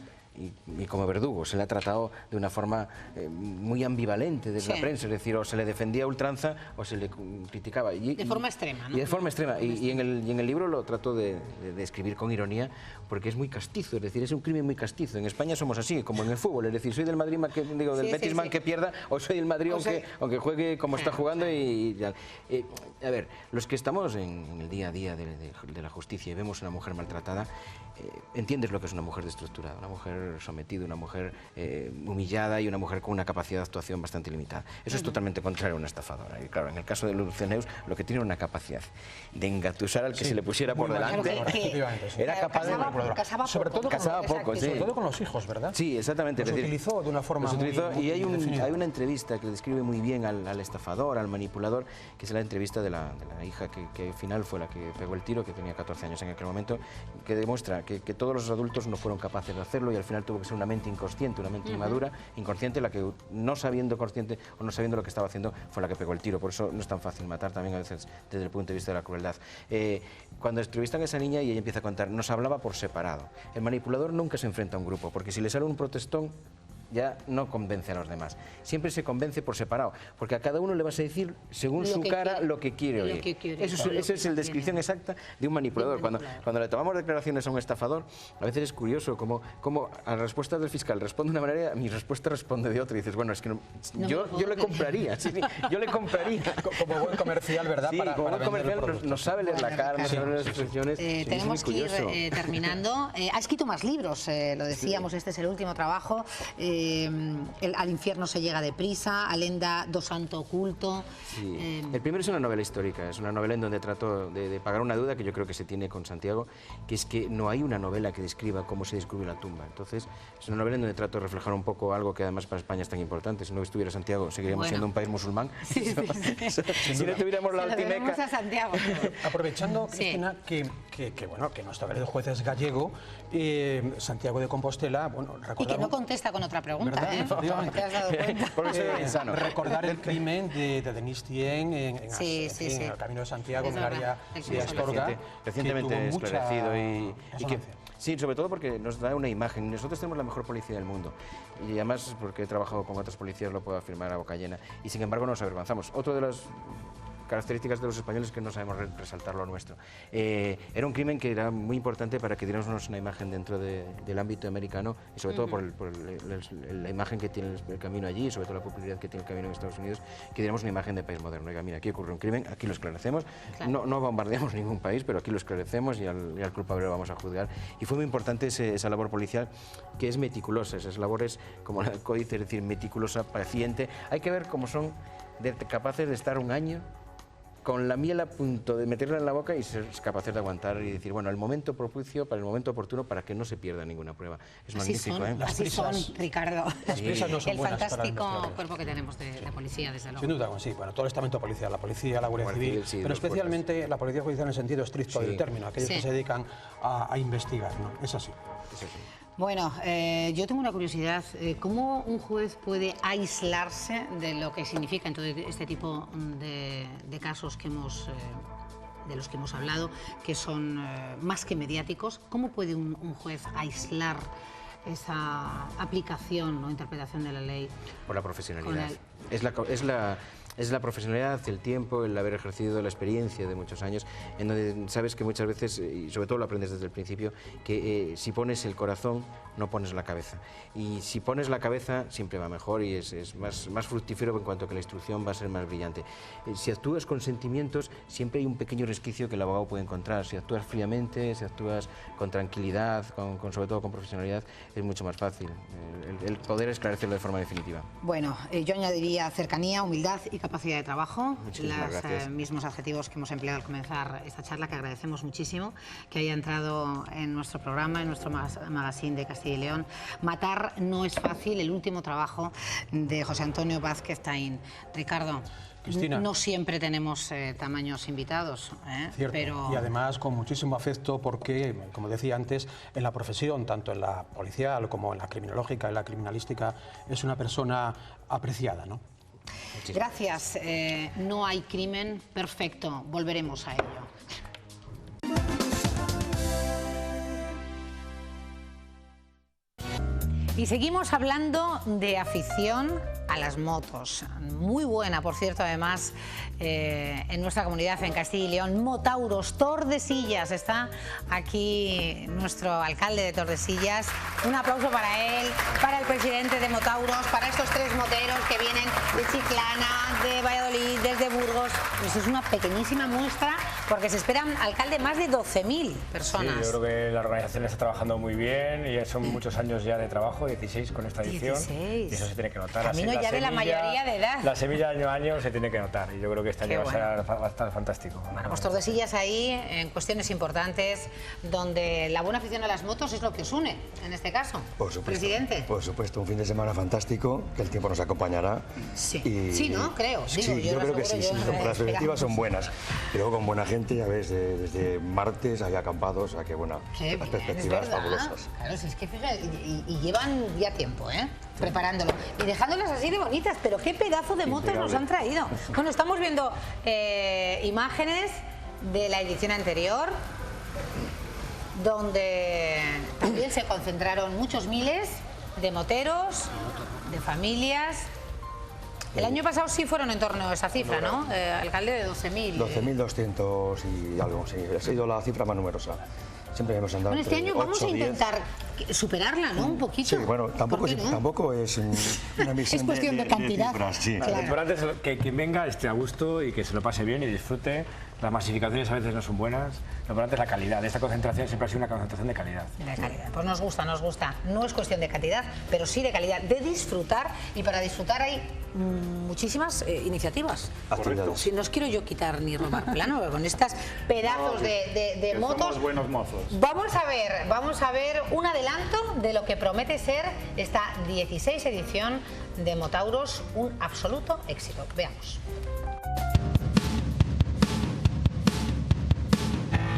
y como verdugo. Se le ha tratado de una forma muy ambivalente desde la prensa, es decir, o se le defendía a ultranza o se le criticaba. De forma extrema, ¿no? Y de forma extrema. Y en el libro lo trato de escribir con ironía porque es muy castizo, es decir, es un crimen muy castizo. En España somos así, como en el fútbol, es decir, soy del Madrid, del Betis que pierda, o soy del Madrid aunque juegue como está jugando. A ver, los que estamos en el día a día de la justicia y vemos a una mujer maltratada, entiendes lo que es una mujer destructurada, una mujer sometida, una mujer humillada y una mujer con una capacidad de actuación bastante limitada. Eso es totalmente contrario a una estafadora. Y claro, en el caso de Dulceneus, lo que tiene una capacidad de engatusar al que se le pusiera por delante, era capaz de... Sobre todo con los hijos, ¿verdad? Sí, exactamente. Los utilizó de una forma y hay una entrevista que describe muy bien al estafador, al manipulador, que es la entrevista de la hija que al final fue la que pegó el tiro, que tenía 14 años en aquel momento, que demuestra que todos los adultos no fueron capaces de hacerlo y al final tuvo que ser una mente inconsciente, una mente inmadura, inconsciente, la que no sabiendo consciente o no sabiendo lo que estaba haciendo fue la que pegó el tiro. Por eso no es tan fácil matar también a veces desde el punto de vista de la crueldad. Cuando entrevistan a esa niña y ella empieza a contar, nos hablaba por separado. El manipulador nunca se enfrenta a un grupo, porque si le sale un protestón, ya no convence a los demás. Siempre se convence por separado, porque a cada uno le vas a decir, según su cara, lo que quiere oír. Esa es la descripción exacta de un manipulador. Cuando le tomamos declaraciones a un estafador, a veces es curioso como a la respuesta del fiscal responde de una manera, mi respuesta responde de otra, y dices, bueno, es que yo le compraría, yo le compraría. Como buen comercial, ¿verdad? Sí, como buen comercial no sabe leer la cara, no sabe leer las expresiones. Tenemos que ir terminando. Ha escrito más libros, lo decíamos, este es el último trabajo. Al infierno se llega deprisa, Alenda do Santo Oculto. Sí. El primero es una novela histórica, es una novela en donde trato de pagar una duda que yo creo que se tiene con Santiago, que es que no hay una novela que describa cómo se descubrió la tumba. Entonces, es una novela en donde trato de reflejar un poco algo que además para España es tan importante. Si no estuviera Santiago, seguiríamos siendo un país musulmán. Si no tuviéramos la Altimeca. Aprovechando, Cristina, que nuestro querido juez es gallego, Santiago de Compostela, y que no contesta con otra pregunta, ¿Te has dado cuenta? Recordar el crimen de Denis Tien en el Camino de Santiago, en el área de Astorga, recientemente esclarecido y que... Sí, sobre todo porque nos da una imagen. Nosotros tenemos la mejor policía del mundo y además porque he trabajado con otras policías lo puedo afirmar a boca llena y sin embargo nos avergonzamos. Otro de los características de los españoles que no sabemos resaltar lo nuestro. Era un crimen que era muy importante para que diéramos una imagen dentro del ámbito americano y sobre todo por la imagen que tiene el camino allí y sobre todo la popularidad que tiene el camino en Estados Unidos, que diéramos una imagen de país moderno. Oiga, mira, aquí ocurre un crimen, aquí lo esclarecemos, no bombardeamos ningún país, pero aquí lo esclarecemos y al culpable lo vamos a juzgar. Y fue muy importante esa labor policial, que es meticulosa, esas labores, como el códice, es decir, meticulosa, paciente. Hay que ver cómo son capaces de estar un año con la miel a punto de meterla en la boca y ser capaces de aguantar y decir, bueno, el momento propicio, para el momento oportuno, para que no se pierda ninguna prueba. Es magnífico, ¿eh? Así son, Ricardo. Las prisas no son el buenas fantástico cuerpo que tenemos de policía, desde luego. Sin duda, sí, bueno, todo el estamento policial, la policía, la Guardia Civil, sí, pero especialmente la policía judicial en el sentido estricto del término, aquellos que se dedican a investigar, ¿no? Es así. Bueno, yo tengo una curiosidad. ¿Cómo un juez puede aislarse de lo que significa en todo este tipo de casos que de los que hemos hablado, que son más que mediáticos? ¿Cómo puede un juez aislar esa aplicación o interpretación de la ley? Por la profesionalidad. Es la profesionalidad, el tiempo, el haber ejercido la experiencia de muchos años, en donde sabes que muchas veces, y sobre todo lo aprendes desde el principio, que si pones el corazón, no pones la cabeza. Y si pones la cabeza, siempre va mejor y es más fructífero en cuanto que la instrucción va a ser más brillante. Si actúas con sentimientos, siempre hay un pequeño resquicio que el abogado puede encontrar. Si actúas fríamente, si actúas con tranquilidad, sobre todo con profesionalidad, es mucho más fácil el poder esclarecerlo de forma definitiva. Bueno, yo añadiría cercanía, humildad y capacidad de trabajo, los mismos adjetivos que hemos empleado al comenzar esta charla, que agradecemos muchísimo que haya entrado en nuestro programa, en nuestro magazine de Castilla y León. Matar no es fácil, el último trabajo de José Antonio Vázquez Taín. Ricardo, Cristina, no siempre tenemos tamaños invitados, pero... Y además con muchísimo afecto porque, como decía antes, en la profesión, tanto en la policial como en la criminológica, en la criminalística, es una persona apreciada, ¿no? Gracias. No hay crimen perfecto. Volveremos a ello. Y seguimos hablando de afición a las motos. Muy buena, por cierto, además, en nuestra comunidad, en Castilla y León. Motauros, Tordesillas. Está aquí nuestro alcalde de Tordesillas. Un aplauso para él, para el presidente de Motauros, para estos tres moteros que vienen de Chiclana, de Valladolid, desde Burgos. Pues es una pequeñísima muestra, porque se esperan, alcalde, más de 12.000 personas. Sí, yo creo que la organización está trabajando muy bien y son muchos años ya de trabajo, 16 con esta edición. 16. Y eso se tiene que notar. Camino ya de la mayoría de edad. La semilla año a año se tiene que notar y yo creo que este año va a estar fantástico. Bueno, pues Tordesillas ahí en cuestiones importantes, donde la buena afición a las motos es lo que os une, en este caso. Por supuesto. Presidente. Por supuesto, un fin de semana fantástico, que el tiempo nos acompañará. Sí, sí, ¿no? Creo. Sí, yo creo que sí, las perspectivas son buenas. Y luego con buena gente, ya ves, desde martes hay acampados, o sea que bueno, las perspectivas fabulosas. Claro, si es que fíjate, y llevan ya tiempo, preparándolo y dejándolas así de bonitas, pero qué pedazo de motos nos han traído. Bueno, estamos viendo imágenes de la edición anterior, donde también se concentraron muchos miles de moteros, de familias. El año pasado sí fueron en torno a esa cifra, ¿no? Alcalde, de 12.000. 12.200 y algo, sí. Ha sido la cifra más numerosa. Siempre hemos andado. Bueno, este año vamos a intentar superarla, ¿no? Un poquito. Sí, bueno, tampoco es una misión. Es cuestión de cantidad. Cifras, sí. Lo importante es que quien venga esté a gusto y que se lo pase bien y disfrute. Las masificaciones a veces no son buenas. Lo importante es la calidad. Esta concentración siempre ha sido una concentración de calidad. De calidad. Pues nos gusta, nos gusta. No es cuestión de cantidad, pero sí de calidad, de disfrutar. Y para disfrutar hay muchísimas iniciativas. Si no os quiero yo quitar ni robar plano, con estas pedazos de motos. Somos buenos mozos. Vamos a ver un adelanto de lo que promete ser esta 16 edición de Motauros, un absoluto éxito. Veamos.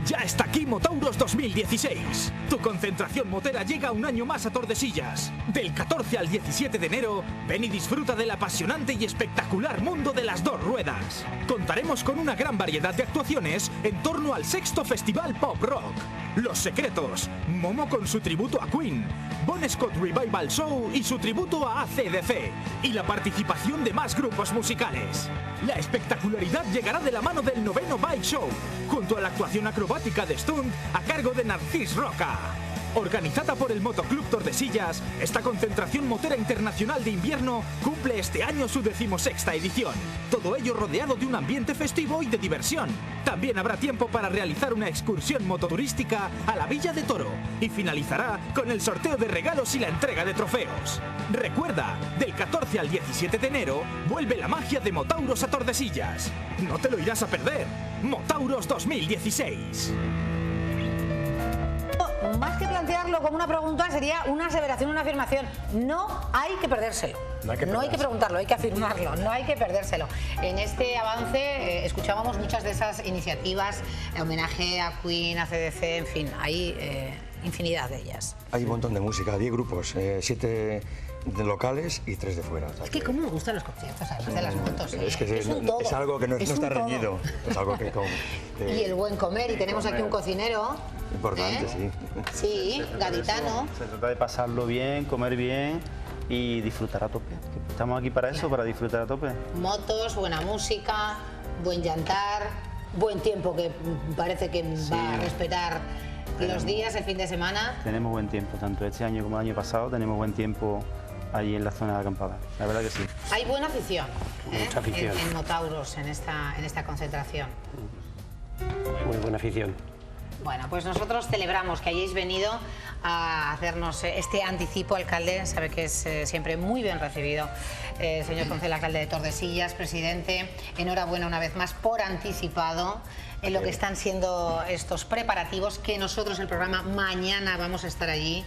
Ya está aquí Motauros 2016. Tu concentración motera llega un año más a Tordesillas. Del 14 al 17 de enero, ven y disfruta del apasionante y espectacular mundo de las dos ruedas. Contaremos con una gran variedad de actuaciones en torno al 6º Festival Pop Rock. Los Secretos, Momo con su tributo a Queen, Bon Scott Revival Show y su tributo a AC/DC, y la participación de más grupos musicales. La espectacularidad llegará de la mano del 9º Bike Show, junto a la actuación acrobática de Stunt a cargo de Narcís Roca. Organizada por el Motoclub Tordesillas, esta concentración motera internacional de invierno cumple este año su 16ª edición. Todo ello rodeado de un ambiente festivo y de diversión. También habrá tiempo para realizar una excursión mototurística a la Villa de Toro y finalizará con el sorteo de regalos y la entrega de trofeos. Recuerda, del 14 al 17 de enero vuelve la magia de Motauros a Tordesillas. No te lo irás a perder. Motauros 2016. Más que plantearlo como una pregunta, sería una aseveración, una afirmación. No hay que perdérselo. No hay que preguntarlo, hay que afirmarlo, no hay que perdérselo. En este avance escuchábamos muchas de esas iniciativas, homenaje a Queen, a AC/DC, en fin, hay infinidad de ellas. Hay un montón de música, 10 grupos, 7 de locales y 3 de fuera. Es que cómo me gustan los conciertos, además de las motos. Es que es algo que no está reñido, es algo que... Y el buen comer, y tenemos aquí un cocinero. Importante, sí. Sí, gaditano. Se trata de pasarlo bien, comer bien y disfrutar a tope. Estamos aquí para eso, para disfrutar a tope. Motos, buena música, buen llantar, buen tiempo que parece que va a respetar los días, el fin de semana. Tenemos buen tiempo, tanto este año como el año pasado, tenemos buen tiempo allí en la zona de acampada, la verdad que sí. Hay buena afición, mucha afición. En Motauros, en esta concentración. Muy buena afición. Bueno, pues nosotros celebramos que hayáis venido a hacernos este anticipo, alcalde. Sabe que es siempre muy bien recibido. Señor concejal alcalde de Tordesillas, presidente, enhorabuena una vez más por anticipado en lo que están siendo estos preparativos, que nosotros el programa mañana vamos a estar allí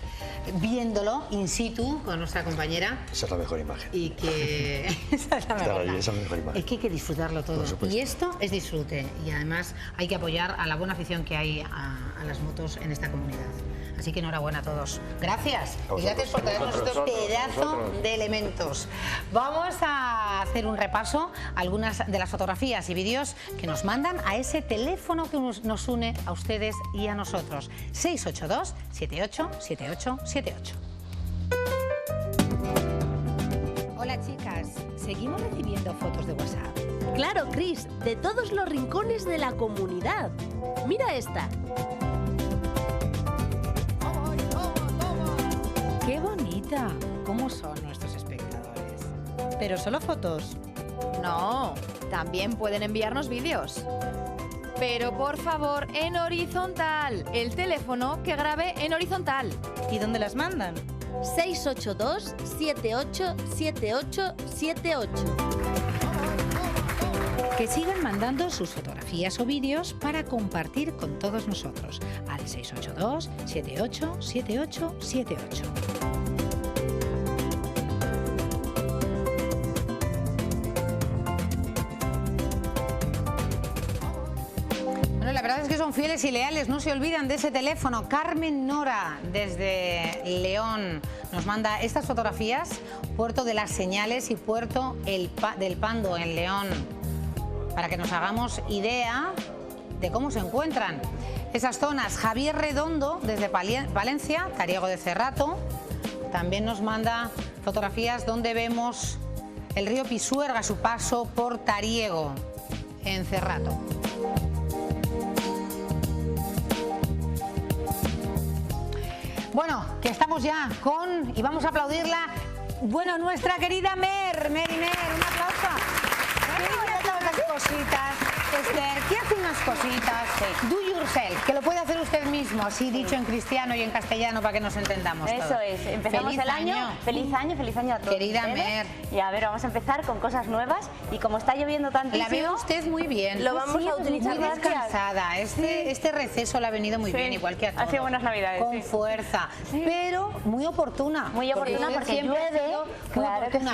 viéndolo in situ con nuestra compañera. Esa es la mejor imagen. Y que esa es la mejor imagen. Es que hay que disfrutarlo todo. Y esto es disfrute. Y además hay que apoyar a la buena afición que hay a las motos en esta comunidad. Así que enhorabuena a todos. Gracias. Y gracias por traernos este pedazo de elementos. Vamos a hacer un repaso a algunas de las fotografías y vídeos que nos mandan a ese teléfono que nos une a ustedes y a nosotros. 682 78 78 78. Hola chicas, ¿seguimos recibiendo fotos de WhatsApp? Claro, Cris, de todos los rincones de la comunidad. Mira esta. ¡Qué bonita! ¿Cómo son nuestros espectadores? ¿Pero solo fotos? No, también pueden enviarnos vídeos. Pero por favor, en horizontal. El teléfono que grabe en horizontal. ¿Y dónde las mandan? 682 78 78 78. Que sigan mandando sus fotografías o vídeos para compartir con todos nosotros al 682 78 78 78. Bueno, la verdad es que son fieles y leales, no se olvidan de ese teléfono. Carmen Nora, desde León, nos manda estas fotografías, Puerto de las Señales y Puerto del Pando, en León, para que nos hagamos idea de cómo se encuentran esas zonas. Javier Redondo, desde Valencia, Tariego de Cerrato, también nos manda fotografías donde vemos el río Pisuerga a su paso por Tariego, en Cerrato. Bueno, que estamos ya con, y vamos a aplaudirla, bueno, nuestra querida Meri Mer, un aplauso. Cositas, Esther, que hace unas cositas, do yourself, que lo puede hacer usted mismo, así dicho en cristiano y en castellano para que nos entendamos Eso todos. es, empezamos el año, feliz año a todos. Querida Mer. Y a ver, vamos a empezar con cosas nuevas y como está lloviendo tantísimo... La veo usted muy bien. Lo vamos a utilizar muy descansada, este receso le ha venido muy bien, igual que a todos. Ha sido buenas navidades. Con fuerza, pero muy oportuna. Muy oportuna porque llueve, claro que sí.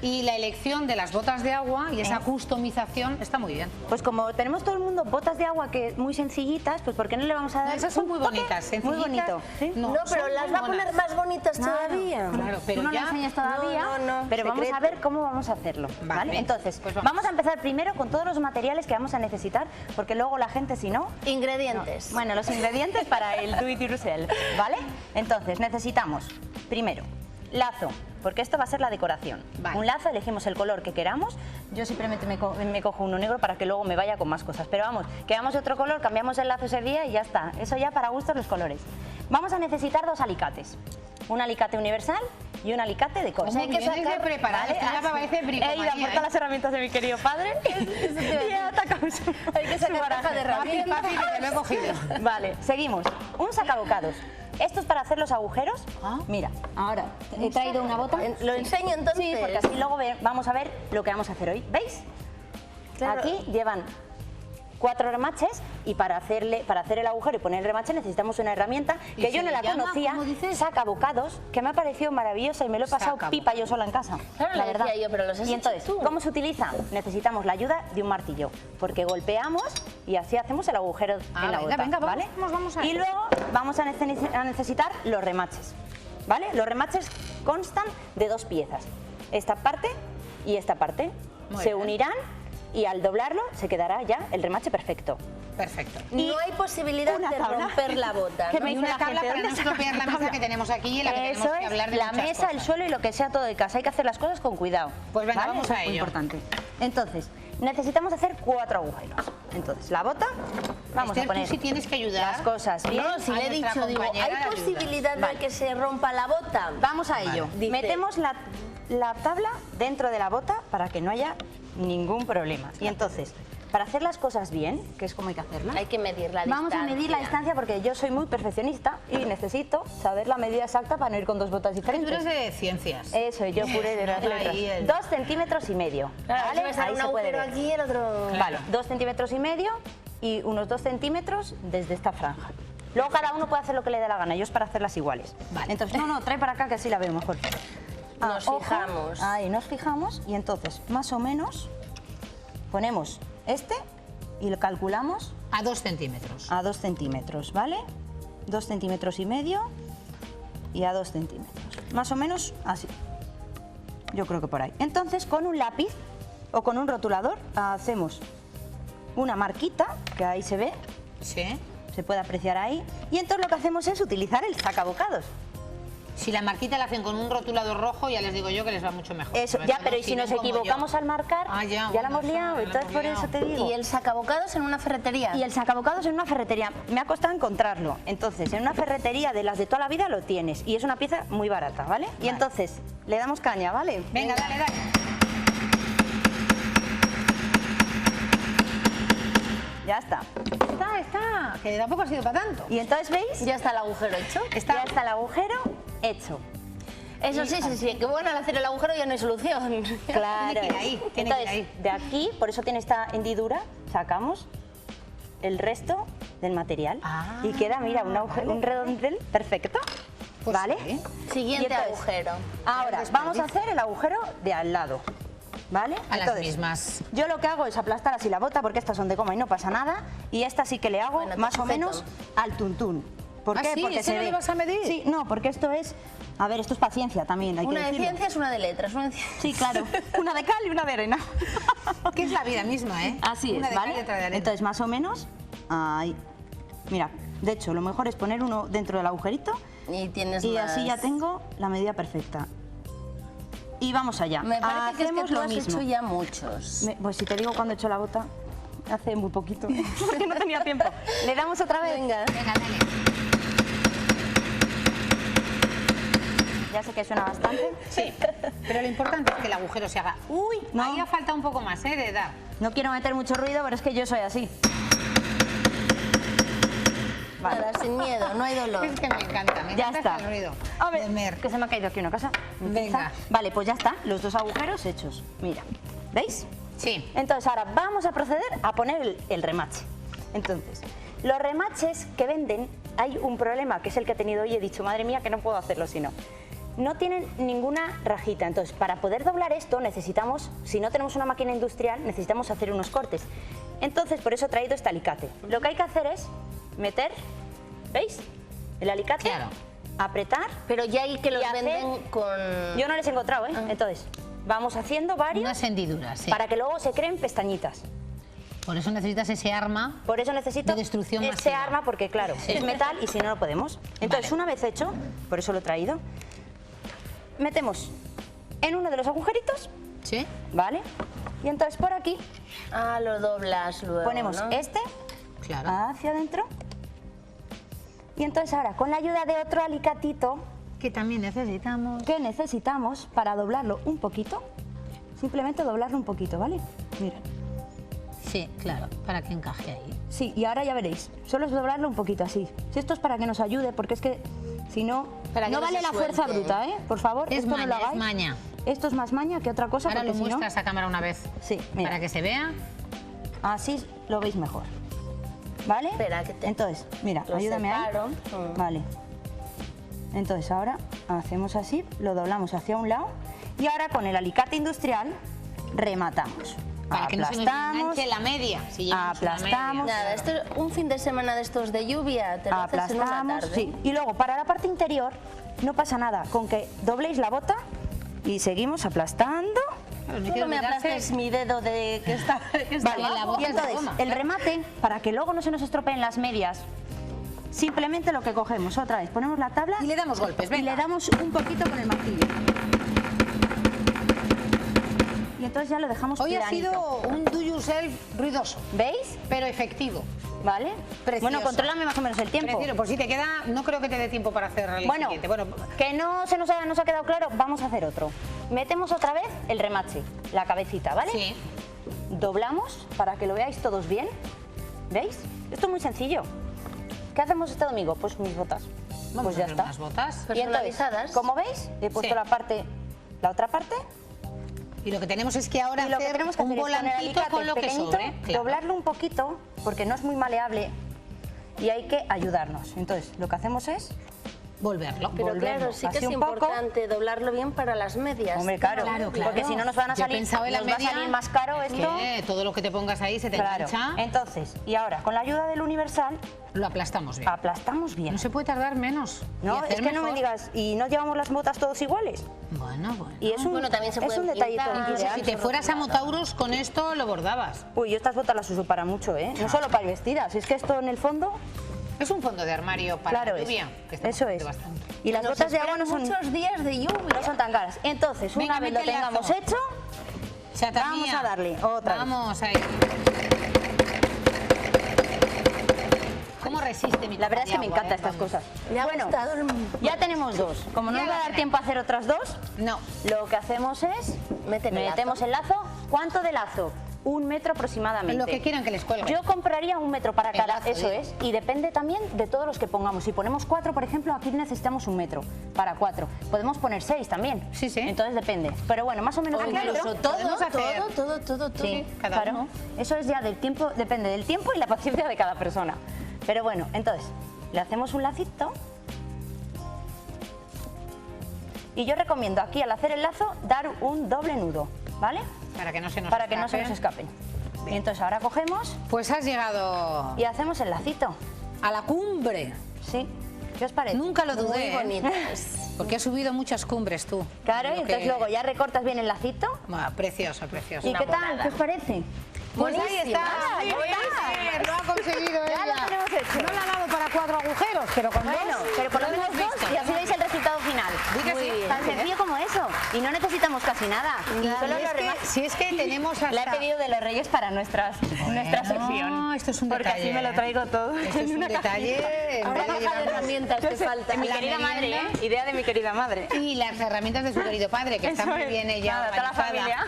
Y la elección de las botas de agua y esa customización está muy bien. Pues como tenemos todo el mundo botas de agua que muy sencillitas, pues ¿por qué no le vamos a dar? Esas son muy bonitas, sencillitas. Muy bonito. ¿Sí? No, pero las va a poner más bonitas todavía. Claro, pero tú no las enseñas todavía, pero vamos a ver cómo vamos a hacerlo. ¿Vale? Entonces, pues vamos a empezar primero con todos los materiales que vamos a necesitar, porque luego la gente, si no... Ingredientes. No. Bueno, los ingredientes para el do it yourself, ¿vale? Entonces, necesitamos, primero, lazo, porque esto va a ser la decoración. Vale. Un lazo, elegimos el color que queramos. Yo simplemente me cojo uno negro para que luego me vaya con más cosas. Pero vamos, quedamos de otro color, cambiamos el lazo ese día y ya está. Eso ya para gustos los colores. Vamos a necesitar 2 alicates. Un alicate universal y un alicate de coser. Hay que sacar preparado. Esto ya parece He ido a por todas las herramientas de mi querido padre. Hay que sacar caja de herramientas. Fácil, que lo he cogido. Vale, seguimos. Un sacabocados. Esto es para hacer los agujeros. Mira, ahora he traído una bota. ¿Lo enseño entonces? Sí, porque así luego vamos a ver lo que vamos a hacer hoy. ¿Veis? Claro. Aquí llevan 4 remaches y para hacer el agujero y poner el remache necesitamos una herramienta que yo no la conocía, sacabocados, que me ha parecido maravillosa y me lo he pasado pipa yo sola en casa. Claro, la verdad. Yo, pero los y entonces, ¿cómo se utiliza? Necesitamos la ayuda de un martillo, porque golpeamos y así hacemos el agujero en la bota. Venga, ¿vale? vamos a y luego vamos a necesitar los remaches. ¿Vale? Los remaches constan de 2 piezas. Esta parte y esta parte. Se unirán y al doblarlo se quedará ya el remache perfecto. Perfecto. Y no hay posibilidad de romper la bota, ¿no? Y una tabla para no estropear la mesa que tenemos aquí y la que tenemos que hablar de la mesa, cosas. El suelo y lo que sea todo de casa. Hay que hacer las cosas con cuidado. Pues venga, ¿vale? vamos Eso a es muy ello. importante. Entonces, necesitamos hacer 4 agujeros. Entonces, la bota, vamos a poner tú sí tienes que ayudar. las cosas bien. No, si le he dicho, digo, ¿hay posibilidad de que se rompa la bota? Vamos a ello. Dice, metemos la tabla dentro de la bota para que no haya ningún problema. Y entonces, para hacer las cosas bien, que es como hay que hacerlas, hay que medir la distancia. Vamos a medir la distancia porque yo soy muy perfeccionista y necesito saber la medida exacta para no ir con 2 botas diferentes. Tú eres de ciencias. Eso, yo puré de las letras. 2 centímetros y medio. Claro, ¿vale? si un agujero aquí y el otro... Vale, 2 centímetros y medio y unos 2 centímetros desde esta franja. Luego cada uno puede hacer lo que le dé la gana, yo es para hacerlas iguales. Vale. Entonces, no, trae para acá que así la veo mejor. Nos fijamos. Ahí nos fijamos y entonces, más o menos, ponemos este y lo calculamos a 2 centímetros. A 2 centímetros, ¿vale? 2 centímetros y medio y a 2 centímetros. Más o menos así. Yo creo que por ahí. Entonces, con un lápiz o con un rotulador hacemos una marquita, que ahí se ve. Sí. Se puede apreciar ahí. Y entonces lo que hacemos es utilizar el sacabocados. Si la marquita la hacen con un rotulador rojo, ya les digo yo que les va mucho mejor. Eso, ya, pero y si nos equivocamos al marcar, ya la hemos liado, entonces por eso te digo. ¿Y el sacabocados en una ferretería? Y el sacabocados en una ferretería. Me ha costado encontrarlo. Entonces, en una ferretería de las de toda la vida lo tienes. Y es una pieza muy barata, ¿vale? Y entonces, le damos caña, ¿vale? Venga, dale. Ya está. Está. Que tampoco ha sido para tanto. Y entonces, ¿veis? Ya está el agujero hecho. Ya está el agujero hecho. Eso sí, que bueno, al hacer el agujero ya no hay solución. Claro. Tiene que ir ahí. Entonces, de aquí, por eso tiene esta hendidura, sacamos el resto del material. Y queda, mira, un redondel perfecto. Pues ¿vale? Sí. Siguiente agujero. Ahora, vamos a hacer el agujero de al lado. ¿Vale? A las mismas. Yo lo que hago es aplastar así la bota porque estas son de goma y no pasa nada. Y esta sí que le hago más o menos al tuntún. ¿Por qué? ¿Sí? Porque ¿Ese no le vas a medir? Sí, no, porque esto es... A ver, esto es paciencia también, hay que Una de decirlo. ciencias, una de letras. Sí, claro. Una de cal y una de arena. Que es la vida misma, ¿eh? Así una es, de ¿vale? cal y otra de arena. Entonces, más o menos, ahí. Mira, de hecho, lo mejor es poner uno dentro del agujerito. Y tienes Y más... así ya tengo la medida perfecta. Y vamos allá. Me parece Hacemos que tú lo has mismo. hecho ya muchos. Pues si te digo cuando he hecho la bota, hace muy poquito, porque no tenía tiempo. ¿Le damos otra vez? Venga. Venga, dale. Ya sé que suena bastante. Sí, pero lo importante es que el agujero se haga. Uy, no. ahí ha faltado un poco más, de dar. No quiero meter mucho ruido, pero es que yo soy así. Vale. Nada, sin miedo, no hay dolor. Es que me encanta Ya está. el ruido. A ver, que se me ha caído aquí una cosa. Venga. Vale, pues ya está, los 2 agujeros hechos. Mira, ¿veis? Sí. Entonces ahora vamos a proceder a poner el remache. Entonces, los remaches que venden, hay un problema que es el que he tenido hoy y he dicho, madre mía, que no puedo hacerlo si no. no tienen ninguna rajita. Entonces, para poder doblar esto necesitamos, si no tenemos una máquina industrial, necesitamos hacer unos cortes. Entonces, por eso he traído este alicate. Lo que hay que hacer es meter, ¿veis? El alicate, apretar. Pero ya hay que los venden con... Yo no les he encontrado, ¿eh? Entonces, vamos haciendo varios. Unas hendiduras, sí. Para que luego se creen pestañitas. Por eso necesitas ese arma. Por eso necesito de destrucción ese masiva. arma, porque claro, es metal y si no, no podemos. Entonces, una vez hecho, por eso lo he traído, metemos en uno de los agujeritos. Sí. ¿Vale? Y entonces por aquí... lo doblas luego, ponemos ¿no? este hacia adentro. Y entonces ahora, con la ayuda de otro alicatito... Que también necesitamos. Que necesitamos para doblarlo un poquito. Simplemente doblarlo un poquito, ¿vale? Mira. Sí, claro, para que encaje ahí. Sí, y ahora ya veréis. Solo es doblarlo un poquito así. Si esto es para que nos ayude, porque es que si no... No vale la fuerza bruta, ¿eh? Por favor, Es esto no lo maña, hagáis. es maña. Esto es más maña que otra cosa. Ahora lo porque si no- muestras a cámara una vez. Sí, mira. Para que se vea. Así lo veis mejor. ¿Vale? Espera, que te... Entonces, mira, Lo ayúdame separo. ahí. Vale. Entonces ahora hacemos así, lo doblamos hacia un lado y ahora con el alicate industrial rematamos. Para que no se nos enganche la media. Si llevamos una aplastamos. Nada, esto es un fin de semana de estos de lluvia, te lo haces en una Aplastamos, tarde. sí. Y luego para la parte interior no pasa nada, con que dobléis la bota y seguimos aplastando. Solo me aplastes mi dedo de que está, Vale, abajo. y entonces el remate, para que luego no se nos estropeen las medias, simplemente lo que cogemos otra vez, ponemos la tabla y le damos golpes, y le damos un poquito con el martillo. Y entonces ya lo dejamos Hoy ha planito. sido un do yourself ruidoso. ¿Veis? Pero efectivo. ¿Vale? Precioso. Bueno, contrólame más o menos el tiempo. Prefiero, por si te queda, no creo que te dé tiempo para hacer el Bueno, siguiente. Bueno, que no se nos ha quedado claro, vamos a hacer otro. Metemos otra vez el remate, la cabecita, ¿vale? Sí. Doblamos para que lo veáis todos bien. ¿Veis? Esto es muy sencillo. ¿Qué hacemos este domingo? Pues mis botas. Vamos pues a ya hacer está. unas botas Y entonces, personalizadas. como veis, he puesto Sí. la otra parte. y lo que tenemos es que ahora Y lo que hacer tenemos que un hacer es poner el volantito alicate con lo que pequeñito, sobre. Claro. doblarlo un poquito, porque no es muy maleable y hay que ayudarnos. Entonces, lo que hacemos es volverlo. Pero claro, sí que así es un poco. importante doblarlo bien para las medias. Hombre, claro, porque si no nos van a Yo he salir, pensado en la nos va a media, salir más caro esto. que todo lo que te pongas ahí se te engancha. Entonces, y ahora, con la ayuda del universal, lo aplastamos bien. Aplastamos bien. No se puede tardar menos. y No, hacer es que no me mejor. digas, ¿y no llevamos las botas todos iguales? Bueno. Y es un, Bueno, también se es pueden un detallito pintar, ideal. Incluso si te fueras a Motaurus, con esto lo bordabas. Uy, yo estas botas las uso para mucho, ¿eh? No solo para ir vestidas, es que esto en el fondo... Es un fondo de armario para Claro la es. lluvia. Que está Eso es. bastante. Y las Nos botas de agua esperan no son... muchos días de lluvia. No son tan caras. Entonces, Venga, una vez lo métele tengamos azo. hecho, Chata vamos mía. a darle otra vez. Vamos ahí. ¿Cómo resiste mi La verdad es que me agua, encantan estas Vamos. cosas. Le ha Bueno, gustado ya tenemos dos. Como no Ya nos va a la dar tenemos. tiempo a hacer otras dos, No. lo que hacemos es... Metemos el lazo. ¿Cuánto de lazo? 1 metro aproximadamente. Lo que quieran que les cuelgue. Yo compraría 1 metro para El cada, lazo, eso digo. es. Y depende también de todos los que pongamos. Si ponemos 4, por ejemplo, aquí necesitamos 1 metro para 4. Podemos poner 6 también. Sí, sí. Entonces depende. Pero bueno, más o menos O 1 metro. incluso Podemos hacer. todo. Sí, cada claro. uno. Eso es ya del tiempo, depende del tiempo y la paciencia de cada persona. Pero bueno, entonces, le hacemos un lacito. Y yo recomiendo aquí, al hacer el lazo, dar un doble nudo, ¿vale? Para que no se nos Para que no se escape. nos escapen. Y entonces ahora cogemos Pues has llegado y hacemos el lacito. a la cumbre. Sí. ¿Qué os parece? Nunca lo Muy dudé. bonitas. Porque has subido muchas cumbres tú. Claro, y Lo entonces que- luego ya recortas bien el lacito. Bueno, precioso, precioso. ¿Y qué tal? ¿Qué os parece? Pues ahí Buenísima. está, muy Ya bien, está. lo ha conseguido Ya ella. lo tenemos hecho. No le ha dado para 4 agujeros, pero con Bueno, dos, pero por lo menos hemos dos visto. y así veis el resultado final. Di que Muy sí, bien. Tan muy bien. sencillo como eso. Y no necesitamos casi nada. Y Nada, solo y es los que- remates. si es que tenemos hasta... La he pedido de los Reyes para nuestra sección. esto es un Porque detalle. así me lo traigo todo. Esto es en un una detalle. cajita. en Ahora vez de caja de llevarnos- herramientas te falta. Mi La querida madre, merienda. ¿eh? Idea de mi querida madre. Y las herramientas de su querido padre, que está Eso muy es. bien ella Nada, toda la organizada. familia.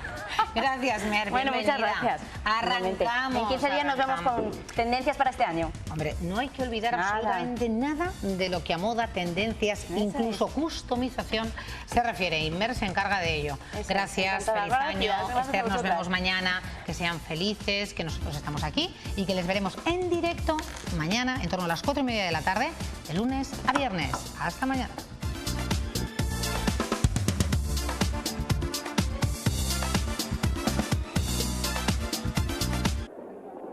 Gracias, Mer. Bueno, muchas bienvenida. gracias. Arrancamos. En 15 días nos vemos arrancamos. con tendencias para este año. Hombre, no hay que olvidar Nada. absolutamente nada de lo que a moda, tendencias, incluso customización se refiere. Y Mer se encarga de ello. Eso es, Gracias, encantada. feliz Gracias, año. gracias a Esther, nos vosotras. vemos mañana. Que sean felices, que nosotros estamos aquí y que les veremos en directo mañana en torno a las 4:30 de la tarde, de lunes a viernes. Hasta mañana.